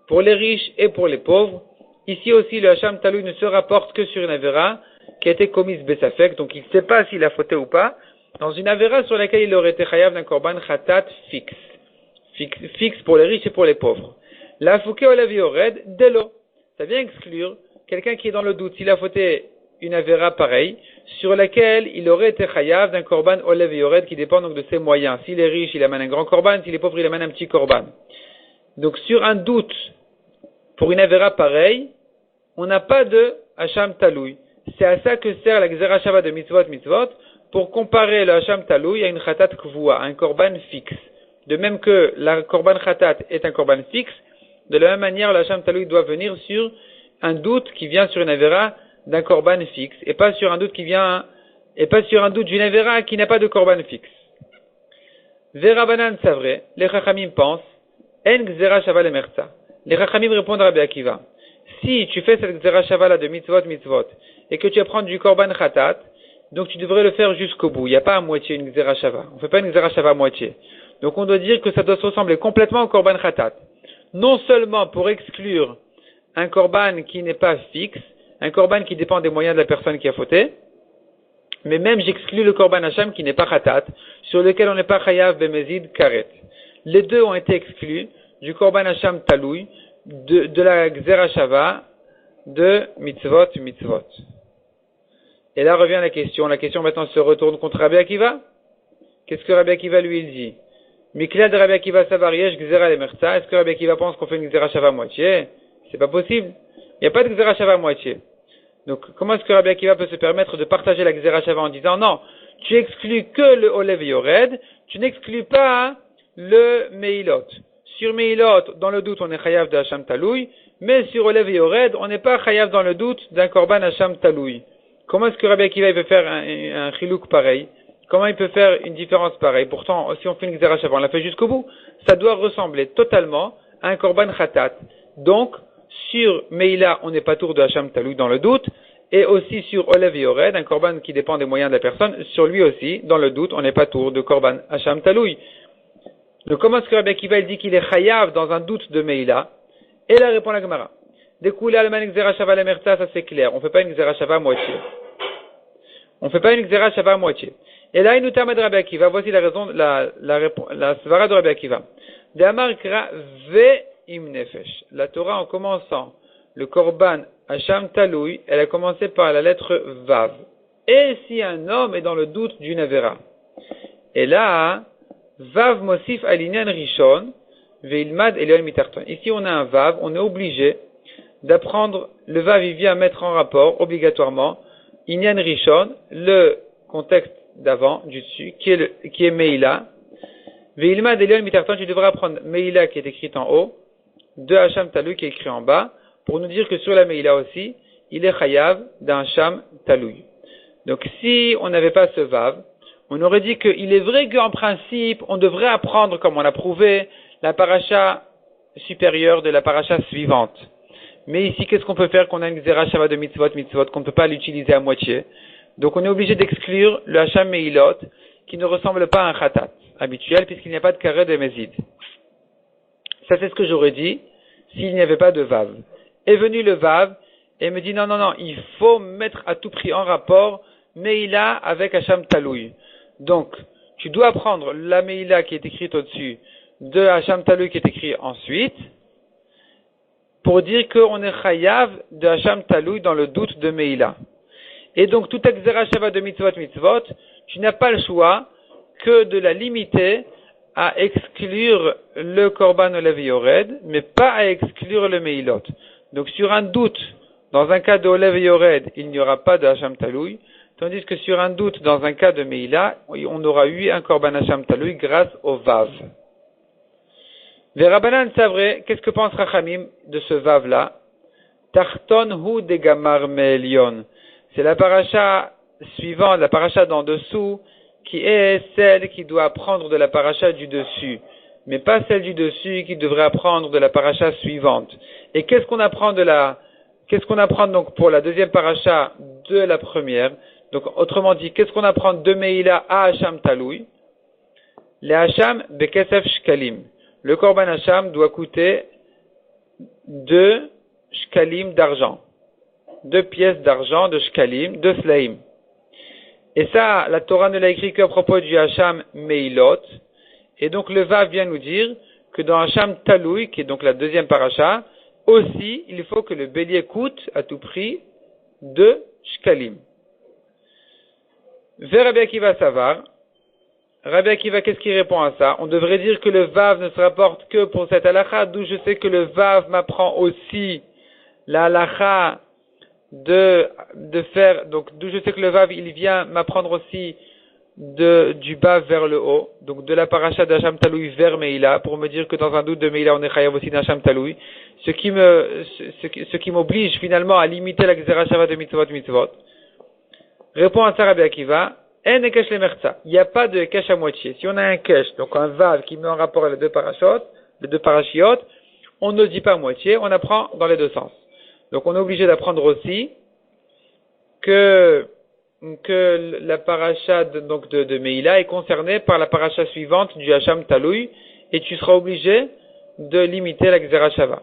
pour les riches et pour les pauvres. Ici aussi, le Hacham Taloui ne se rapporte que sur une avera qui a été commise Besafek, donc il ne sait pas s'il a fauté ou pas, dans une avera sur laquelle il aurait été chayav d'un korban Khatat fixe pour les riches et pour les pauvres. La fouke olav yored delo. Ça vient exclure quelqu'un qui est dans le doute. S'il a fauté une avéra pareille, sur laquelle il aurait été chayav d'un korban olav yored qui dépend donc de ses moyens. S'il est riche, il amène un grand korban. S'il est pauvre, il amène un petit korban. Donc sur un doute, pour une avéra pareille, on n'a pas de hacham taloui. C'est à ça que sert la Gzera Shava de mitzvot, pour comparer le hacham taloui à une chatat kvua, un korban fixe. De même que la korban chatat est un korban fixe, de la même manière, le hacham taloui doit venir sur un doute qui vient sur une avéra d'un korban fixe, et pas sur un doute d'une avéra qui n'a pas de korban fixe. Verabanan savre, les chachamim pensent, en Gzera Shava le merza. Les chachamim répondent à Rabbi Akiva. Si tu fais cette Gzera Shava de mitzvot, et que tu apprends du korban chatat, donc tu devrais le faire jusqu'au bout. Il n'y a pas à moitié une Gzera Shava. On ne fait pas une Gzera Shava à moitié. Donc on doit dire que ça doit se ressembler complètement au korban chatat. Non seulement pour exclure un korban qui n'est pas fixe, un korban qui dépend des moyens de la personne qui a fauté, mais même j'exclus le korban hacham qui n'est pas chatat, sur lequel on n'est pas chayav bemezid karet. Les deux ont été exclus du korban hacham taloui, de la Gzera Shava, de mitzvot. Et là revient la question maintenant se retourne contre Rabbi Akiva. Qu'est-ce que Rabbi Akiva lui il dit? Mikla de Rabbi Akiva savariesh Gzera le merza. Est-ce que Rabbi Akiva pense qu'on fait une Gzera Shava à moitié? C'est pas possible. Il n'y a pas de Gzera Shava à moitié. Donc comment est-ce que Rabbi Akiva peut se permettre de partager la Gzera Shava en disant non, tu exclus que le Olev Yored, tu n'exclus pas le Meilot. Sur Meilot, dans le doute, on est chayav de Hacham Taloui, mais sur Olev Yored, on n'est pas chayav dans le doute d'un korban Hacham Taloui. Comment est-ce que Rabbi Akiva peut faire un chilouk pareil? Comment il peut faire une différence pareille? Pourtant, si on fait une Gzera Shava, on l'a fait jusqu'au bout, ça doit ressembler totalement à un korban Khatat. Donc, sur Meila, on n'est pas tour de Hacham Taloui dans le doute, et aussi sur Olev Yored, un korban qui dépend des moyens de la personne, sur lui aussi, dans le doute, on n'est pas tour de korban Hacham Taloui. Donc comment est-ce que Rabbi Akiva il dit qu'il est chayav dans un doute de Meila? Et là répond la Gemara. Découlé Alman Gzera Shava la merta, ça c'est clair. On fait pas une Gzera Shava à moitié. Et là il nous termine de Rabbi Akiva. Voici la raison, la svara de Rabbi Akiva. De Amar Kra Ve Im Nefesh. La Torah en commençant le Korban Hacham Taloui, elle a commencé par la lettre Vav. Et si un homme est dans le doute d'une Avera. Et là, Vav Mosif Alinyan Rishon, Veilmad Elion Mitarton. Ici, on a un Vav, on est obligé d'apprendre, le Vav, il vient mettre en rapport, obligatoirement, Inyan Rishon, le contexte d'avant, du dessus, qui est Meila. Veilmad Elion Mitarton, tu devras apprendre Meila qui est écrite en haut, de Hacham Taloui qui est écrit en bas, pour nous dire que sur la Meila aussi, il est chayav d'un Hacham Taloui. Donc, si on n'avait pas ce Vav, on aurait dit qu'il est vrai qu'en principe, on devrait apprendre, comme on l'a prouvé, la paracha supérieure de la paracha suivante. Mais ici, qu'est-ce qu'on peut faire qu'on a une Gzera Shava de mitzvot, qu'on ne peut pas l'utiliser à moitié? Donc on est obligé d'exclure le Hacham Meilot, qui ne ressemble pas à un Khatat habituel, puisqu'il n'y a pas de carré de Mézid. Ça, c'est ce que j'aurais dit, s'il n'y avait pas de Vav. Est venu le Vav, et me dit non, il faut mettre à tout prix en rapport Meila avec Hacham Taloui. Donc, tu dois prendre la Meila qui est écrite au-dessus de Hacham Taloui qui est écrit ensuite, pour dire qu'on est chayav de Hacham Taloui dans le doute de Meila. Et donc, tout Gzera Shava de mitzvot, tu n'as pas le choix que de la limiter à exclure le Korban Olev Yored, mais pas à exclure le Meilot. Donc, sur un doute, dans un cas de Olev Yored, il n'y aura pas de Hacham Taloui, tandis que sur un doute, dans un cas de Meila, on aura eu un Korban Hacham Taloui grâce au Vav. Verabanan Savre, qu'est-ce que pense Rachamim de ce Vav-là? Tarton hu de Gamar Melion. C'est la paracha suivante, la paracha d'en dessous, qui est celle qui doit apprendre de la paracha du dessus, mais pas celle du dessus qui devrait apprendre de la paracha suivante. Et qu'est-ce qu'on apprend donc pour la deuxième paracha de la première? Donc, autrement dit, qu'est-ce qu'on apprend de Meila à Hacham Taloui? Le Hacham Bekesef Shkalim. Le Korban Hacham doit coûter 2 Shkalim d'argent. 2 pièces d'argent de Shkalim, 2 Slaim. Et ça, la Torah ne l'a écrit qu'à propos du Hacham Meilot. Et donc, le Vav vient nous dire que dans Hacham Taloui, qui est donc la deuxième paracha, aussi, il faut que le bélier coûte à tout prix 2 shkalim. Vers Rabbi Akiva Savar, Rabbi Akiva, qu'est-ce qu'il répond à ça? On devrait dire que le Vav ne se rapporte que pour cette halakha, d'où je sais que le Vav m'apprend aussi la halakha de faire, donc d'où je sais que le Vav, il vient m'apprendre aussi du bas vers le haut, donc de la paracha d'Hacham Taloui vers Meïla, pour me dire que dans un doute de Meïla, on est chayav aussi d'Hacham Taloui, ce qui m'oblige finalement à limiter la Gzera Shava de mitzvot. Répond à ça Rabbi Akiva, en ekesh le merza. Il n'y a pas de ekesh à moitié. Si on a un kesh, donc un vav qui met en rapport les deux parachiotes, on ne dit pas moitié, on apprend dans les deux sens. Donc on est obligé d'apprendre aussi que la paracha de Meïla est concernée par la paracha suivante du Hacham Taloui, et tu seras obligé de limiter la Gzera Shava.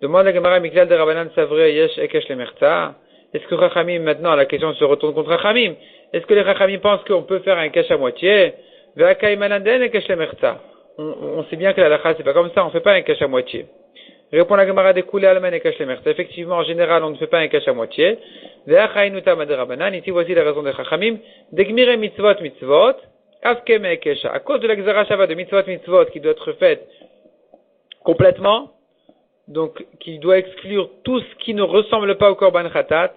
Demande la Gemara Miklal de Rabbanan Savre Yesh Ekesh le merza. Est-ce que Chachamim, maintenant, la question se retourne contre Chachamim. Est-ce que les Chachamim pensent qu'on peut faire un cash à moitié? On sait bien que la lacha, c'est pas comme ça, on fait pas un cash à moitié. Répond la Gemara de Koulé Alman et Cash le merza. Effectivement, en général, on ne fait pas un cash à moitié. Ici, voici la raison de Chachamim. Degmire mitzvot, afkeme ekesha. À cause de la Gzera Shava de mitzvot qui doit être faite complètement, donc qui doit exclure tout ce qui ne ressemble pas au korban khatat,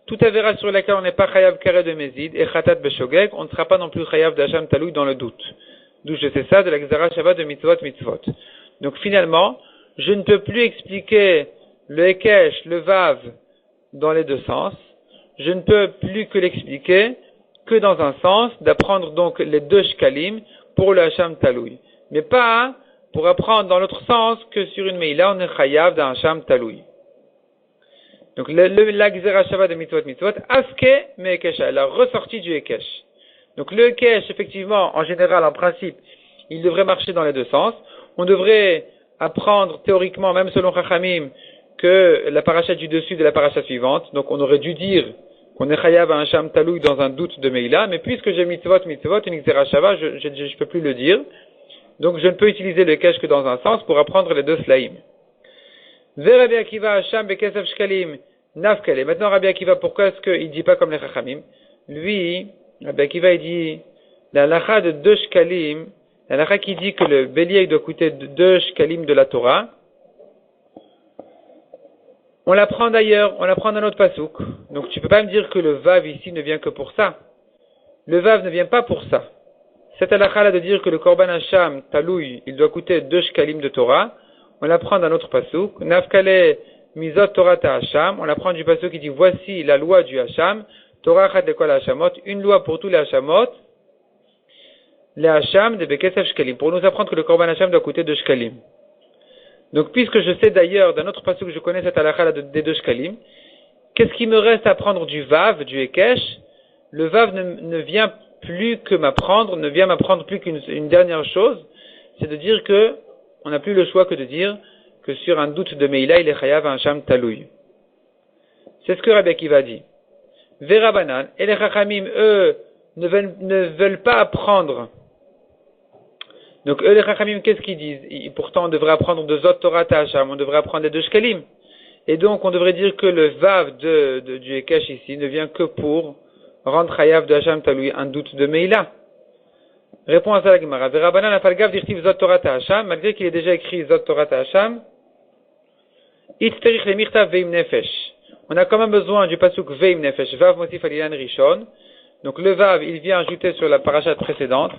tout avéra sur laquelle on n'est pas chayav carré de mezid et khatat beshogeg, on ne sera pas non plus chayav d'Hacham Taloui dans le doute. D'où je sais ça de la Gzera Shava de mitzvot. Donc finalement, je ne peux plus expliquer le Hekesh, le Vav dans les deux sens. Je ne peux plus que l'expliquer que dans un sens, d'apprendre donc les 2 shkalim pour le Hacham Taloui. Mais pas pour apprendre dans l'autre sens que sur une Meïla, on est chayav d'un Hacham Taloui. Donc la Gzera Shava de mitzvot, afke me Hekesha, elle a ressorti du Hekesh. Donc le Hekesh, effectivement, en général, en principe, il devrait marcher dans les deux sens. On devrait apprendre théoriquement, même selon Chachamim, que la paracha du dessus de la paracha suivante. Donc on aurait dû dire qu'on est chayav à un Hacham Taloui dans un doute de Meïla, mais puisque j'ai mitzvot, une Gzera Shava, je peux plus le dire. Donc je ne peux utiliser le Hekesh que dans un sens pour apprendre les 2 slaim. Ve Rabbi Akiva Hacham bekesef shkalim nafkele. Maintenant Rabbi Akiva, pourquoi est-ce qu'il dit pas comme les Chachamim? Lui, Rabbi Akiva, il dit la halakha de 2 shkalim, la halakha qui dit que le bélier doit coûter 2 shkalim de la Torah. On l'apprend d'ailleurs, on l'apprend dans notre pasouk. Donc tu peux pas me dire que le vav ici ne vient que pour ça. Le vav ne vient pas pour ça. Cette halakha là de dire que le korban hacham taloui, il doit coûter 2 shkalim de Torah, on l'apprend dans notre pasouk. Nafkale mizot Torah ta hacham, on l'apprend du pasouk qui dit voici la loi du hacham, Torah chat lekol hachamot, une loi pour tous les hachamot, les hacham de bekesef shkalim, pour nous apprendre que le korban hacham doit coûter 2 shkalim. Donc puisque je sais d'ailleurs d'un autre pasouk que je connais cette halakha là des 2 shkalim, qu'est-ce qui me reste à apprendre du vav, du hekesh? Le vav ne vient plus que m'apprendre, ne vient m'apprendre plus qu'une dernière chose, c'est de dire que on n'a plus le choix que de dire que sur un doute de Meïla, il est chayav un Hacham Taloui. C'est ce que Rabbi Akiva dit. Verabanan, et les Chachamim, eux, ne veulent pas apprendre. Donc eux, les Chachamim, qu'est-ce qu'ils disent? Pourtant, on devrait apprendre de Zot Torah Hacham, on devrait apprendre les 2 shkalim. Et donc, on devrait dire que le vav du Hekesh ici ne vient que pour rendre chayav de Hacham Taloui un doute de Meïla. Répond à ça la Gemara. Verabanan afalgav dirtiv Zot Torah Hacham, malgré qu'il est déjà écrit Zot Torah Hacham, itterich le mirtav veim nefesh. On a quand même besoin du pasuk veim nefesh, vav mosif alilan rishon. Donc le vav, il vient ajouter sur la paracha précédente.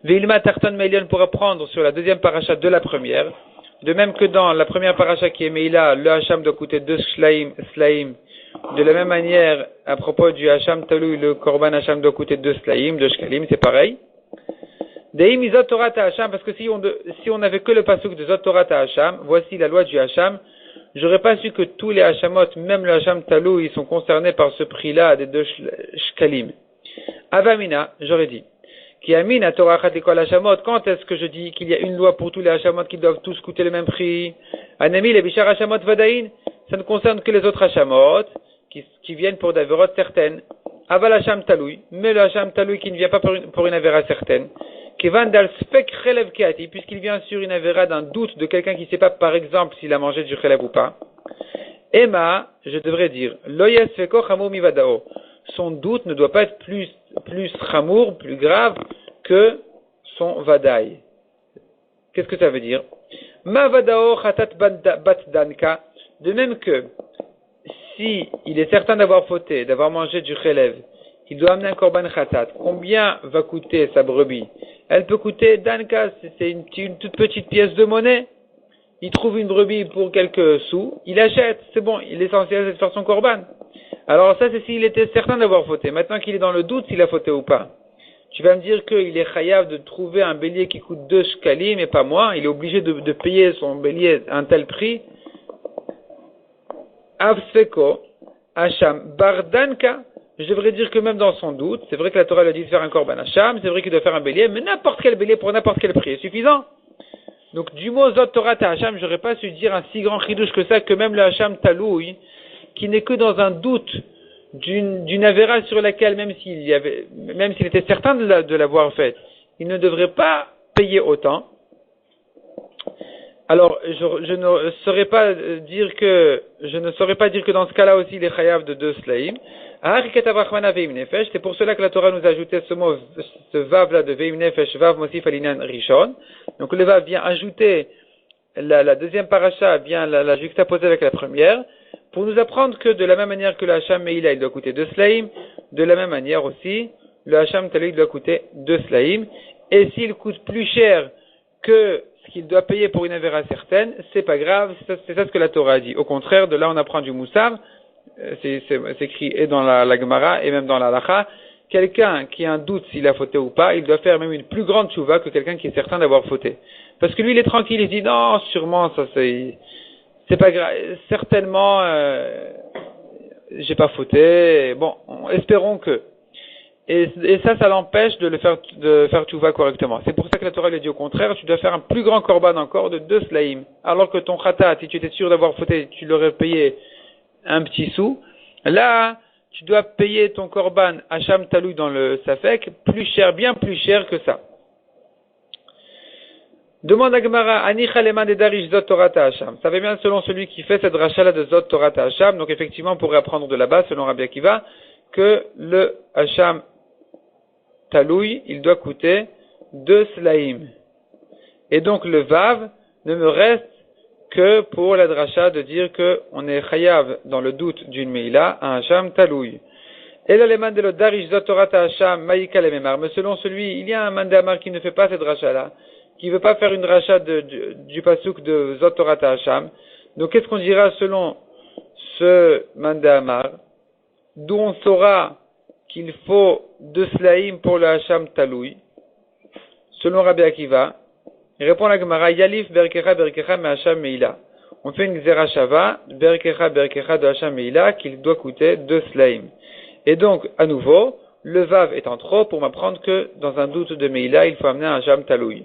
Veilma tarton meilion pour apprendre sur la deuxième paracha de la première. De même que dans la première paracha qui est Meïla, le Hacham doit coûter 2 slaim. De la même manière, à propos du Hacham Taloui, le Korban Hacham doit coûter 2 slaim, 2 shkalim, c'est pareil. Deim izot Torah Hacham, parce que si on avait que le pasuk de Zot Torah Hacham, voici la loi du Hacham, j'aurais pas su que tous les Hachamot, même le Hacham Taloui, ils sont concernés par ce prix-là des 2 shkalim. Avamina, j'aurais dit. Qui amine à Torah chat l'école Hachamot, quand est-ce que je dis qu'il y a une loi pour tous les Hachamot qui doivent tous coûter le même prix? Anami, les Bishar Hachamot Vadaïn, ça ne concerne que les autres Hachamot qui viennent pour des avérotes certaines. Aval Hacham Taloui, mais le Hacham Taloui qui ne vient pas pour une avéra certaine. Kevan dal spek chelev keati, puisqu'il vient sur une avéra d'un doute de quelqu'un qui ne sait pas, par exemple, s'il a mangé du chelev ou pas. Emma, je devrais dire, loyes feko chamur mivadao. Son doute ne doit pas être plus chamour, plus grave que son vadaï. Qu'est-ce que ça veut dire? Ma vadao chatat bat danka. De même que, si il est certain d'avoir fauté, d'avoir mangé du chelev, il doit amener un korban chatat. Combien va coûter sa brebis? Elle peut coûter danka, c'est une toute petite pièce de monnaie. Il trouve une brebis pour quelques sous, il achète, c'est bon, l'essentiel c'est de faire son korban. Alors ça c'est s'il était certain d'avoir fauté. Maintenant qu'il est dans le doute s'il a fauté ou pas. Tu vas me dire qu'il est chayav de trouver un bélier qui coûte 2 shkalim et pas moins, il est obligé de payer son bélier un tel prix. Avseko, Hacham, Bardanka, je devrais dire que même dans son doute, c'est vrai que la Torah lui a dit de faire un korban Hacham, c'est vrai qu'il doit faire un bélier, mais n'importe quel bélier pour n'importe quel prix est suffisant. Donc, du mot Zot Torah Ta Hacham, j'aurais pas su dire un si grand chidouche que ça, que même le Hacham Talouy, qui n'est que dans un doute d'une avéra sur laquelle, même s'il était certain de l'avoir faite, il ne devrait pas payer autant. Alors, je ne saurais pas dire que dans ce cas-là aussi, il est chayav de 2 slaim. C'est pour cela que la Torah nous a ajouté ce mot, ce vav là de veim nefesh, vav mosif alinan rishon. Donc le vav vient ajouter la deuxième paracha, vient la juxtaposer avec la première, pour nous apprendre que de la même manière que le hacham meila il doit coûter 2 slaim, de la même manière aussi, le hacham talui doit coûter 2 slaim. Et s'il coûte plus cher que ce qu'il doit payer pour une avéra certaine, c'est pas grave, c'est ça ce que la Torah a dit. Au contraire, de là on apprend du moussar, c'est écrit et dans la Gemara et même dans la Halacha, quelqu'un qui a un doute s'il a fauté ou pas, il doit faire même une plus grande tchouva que quelqu'un qui est certain d'avoir fauté. Parce que lui il est tranquille, il dit non, sûrement ça c'est pas grave, certainement j'ai pas fauté, bon, espérons que. Et ça l'empêche de faire tchouva correctement. C'est pour ça que la Torah lui dit au contraire, tu dois faire un plus grand korban encore de 2 slaim. Alors que ton khatat, si tu étais sûr d'avoir fauté, tu l'aurais payé un petit sou. Là, tu dois payer ton korban Hacham Talou dans le Safek, plus cher, bien plus cher que ça. Demande à Gemara, Ani Chaleman de Darish Zot Torah Hacham. Ça va bien selon celui qui fait cette rachala de Zot Torah Hacham. Donc effectivement, on pourrait apprendre de là-bas, selon Rabbi Akiva, que le Hacham Taloui, il doit coûter 2 slaim. Et donc le Vav ne me reste que pour la dracha de dire que on est chayav dans le doute d'une meila à un Hacham Taloui. Et là, les mandelo darish zotorat Hacham maïka le memar. Mais selon celui, il y a un mandamar qui ne fait pas cette dracha-là, qui veut pas faire une dracha du pasuk de zotorat Hacham. Donc qu'est-ce qu'on dira selon ce mandamar, d'où on saura qu'il faut 2 slaim pour le Hacham Taloui, selon Rabbi Akiva, il répond à la Gemara, Yalif berkecha berkecha me Hacham meila. On fait une xera shava, berkecha berkecha de Hacham meila, qu'il doit coûter 2 slaim. Et donc, à nouveau, le vav étant trop pour m'apprendre que dans un doute de meila, il faut amener un Hacham Taloui.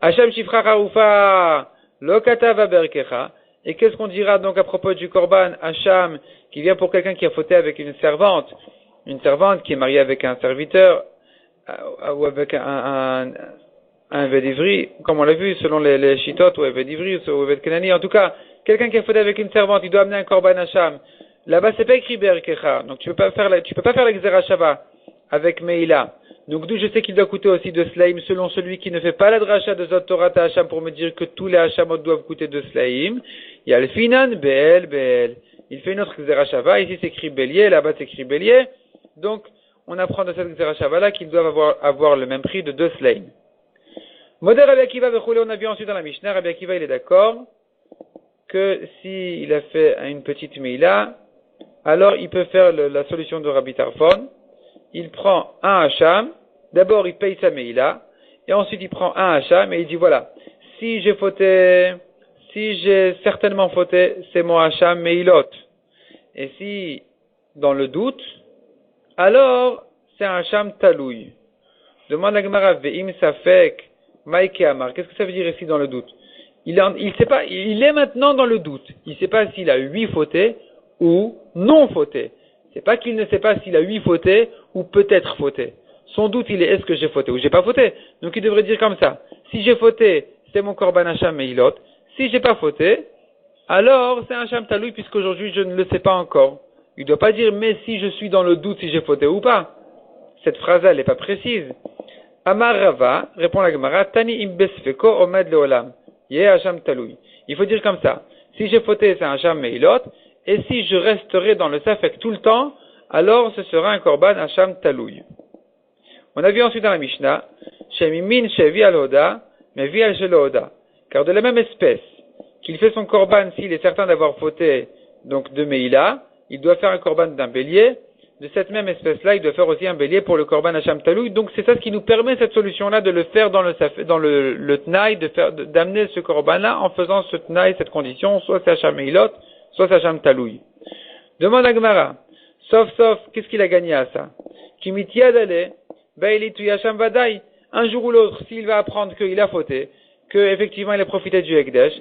Hacham shifra haroufa, lokata va berkecha. Et qu'est-ce qu'on dira donc à propos du korban Hacham, qui vient pour quelqu'un qui a fauté avec une servante qui est mariée avec un serviteur, ou avec un vedivri, comme on l'a vu, selon les chitotes, ou un vedivri, ou un vedkenani. En tout cas, quelqu'un qui a fauté avec une servante, il doit amener un korban Hacham. Là-bas, c'est pas écrit berkecha. Donc, tu peux pas faire la xera shava avec meila. Donc, d'où je sais qu'il doit coûter aussi 2 slaim, selon celui qui ne fait pas la dracha de Zot Torah Hacham pour me dire que tous les Hachamot doivent coûter 2 slaim. Il y a le finan, bel. Il fait une autre xera shava. Ici, c'est écrit bélier. Là-bas, c'est écrit bélier. Donc, on apprend de cette xera shava là qu'ils doivent avoir le même prix de 2 slaim. Modèle Rabbi Akiva v'choulé, on a vu ensuite dans la Mishnah, Rabbi Akiva, il est d'accord que s'il a fait une petite meila, alors il peut faire la solution de Rabbi Tarfon. Il prend un Hacham, d'abord il paye sa meila, et ensuite il prend un Hacham et il dit voilà, si j'ai certainement fauté, c'est mon Hacham meilot. Et si, dans le doute, alors c'est un Hacham talouy. Demande la Gemara, ve'im safek, maïke amar. Qu'est-ce que ça veut dire ici dans le doute? Il sait pas, il est maintenant dans le doute. Il sait pas s'il a 8 fautés ou non fautés. C'est pas qu'il ne sait pas s'il a 8 fautés ou peut-être fauté. Son doute, il est est-ce que j'ai fauté ou j'ai pas fauté. Donc il devrait dire comme ça. Si j'ai fauté, c'est mon korban hacham meilot. Si j'ai pas fauté, alors c'est un hacham taloui puisqu'aujourd'hui je ne le sais pas encore. Il ne doit pas dire mais si je suis dans le doute si j'ai fauté ou pas. Cette phrase-là, elle n'est pas précise. Amar Rava, répond la Gemara, Tani imbesfeko omed leolam. Yeh hacham taloui. Il faut dire comme ça. Si j'ai fauté, c'est un hacham meilot. Et si je resterai dans le safek tout le temps, alors ce sera un korban hacham taloui. On a vu ensuite dans la Mishnah, Shemimin shevi al hoda, mais vi al shelo hoda. Car de la même espèce qu'il fait son korban s'il est certain d'avoir fauté, donc de Meïla, il doit faire un korban d'un bélier. De cette même espèce-là, il doit faire aussi un bélier pour le korban hacham taloui. Donc c'est ça ce qui nous permet cette solution-là de le faire dans le tnaï, d'amener ce korban-là en faisant ce tnaï, cette condition, soit c'est hacham meilot, soit c'est hacham taloui. Demande à Gemara, sauf, qu'est-ce qu'il a gagné à ça? Kimitiadale, bailitu hacham vadai. Un jour ou l'autre, s'il va apprendre qu'il a fauté, que effectivement il a profité du Hekdesh,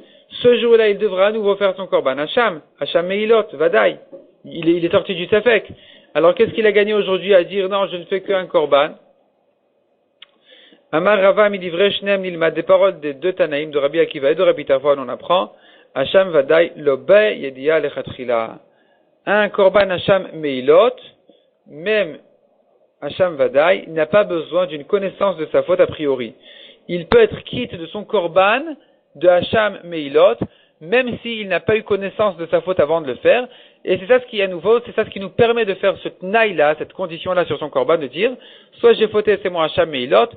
ce jour-là, il devra à nouveau faire son korban hacham meilot, vadai. Il est sorti du safek. Alors qu'est-ce qu'il a gagné aujourd'hui à dire non, je ne fais qu'un korban? Amar Rava midivre shnem nilmad, des paroles des deux Tanaïm, de Rabbi Akiva et de Rabbi Tarfon, on apprend hacham vadai lobe yedia lechatchila. Un korban hacham meilot, même hacham vadai, n'a pas besoin d'une connaissance de sa faute a priori. Il peut être quitte de son korban de hacham meilot, même s'il n'a pas eu connaissance de sa faute avant de le faire. Et c'est ça ce qui est à nouveau, c'est ça ce qui nous permet de faire ce tnaï-là, cette condition-là sur son korban, de dire, soit j'ai fauté, c'est mon hacham meilot,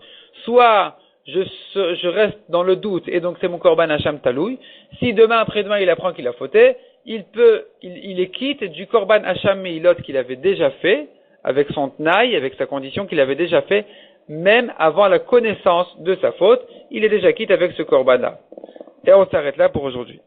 soit je reste dans le doute, et donc c'est mon korban hacham taloui. Si demain, après-demain, il apprend qu'il a fauté, il est quitte du korban hacham meilot qu'il avait déjà fait, avec son tnaï, avec sa condition qu'il avait déjà fait, même avant la connaissance de sa faute, il est déjà quitte avec ce korban-là. Et on s'arrête là pour aujourd'hui.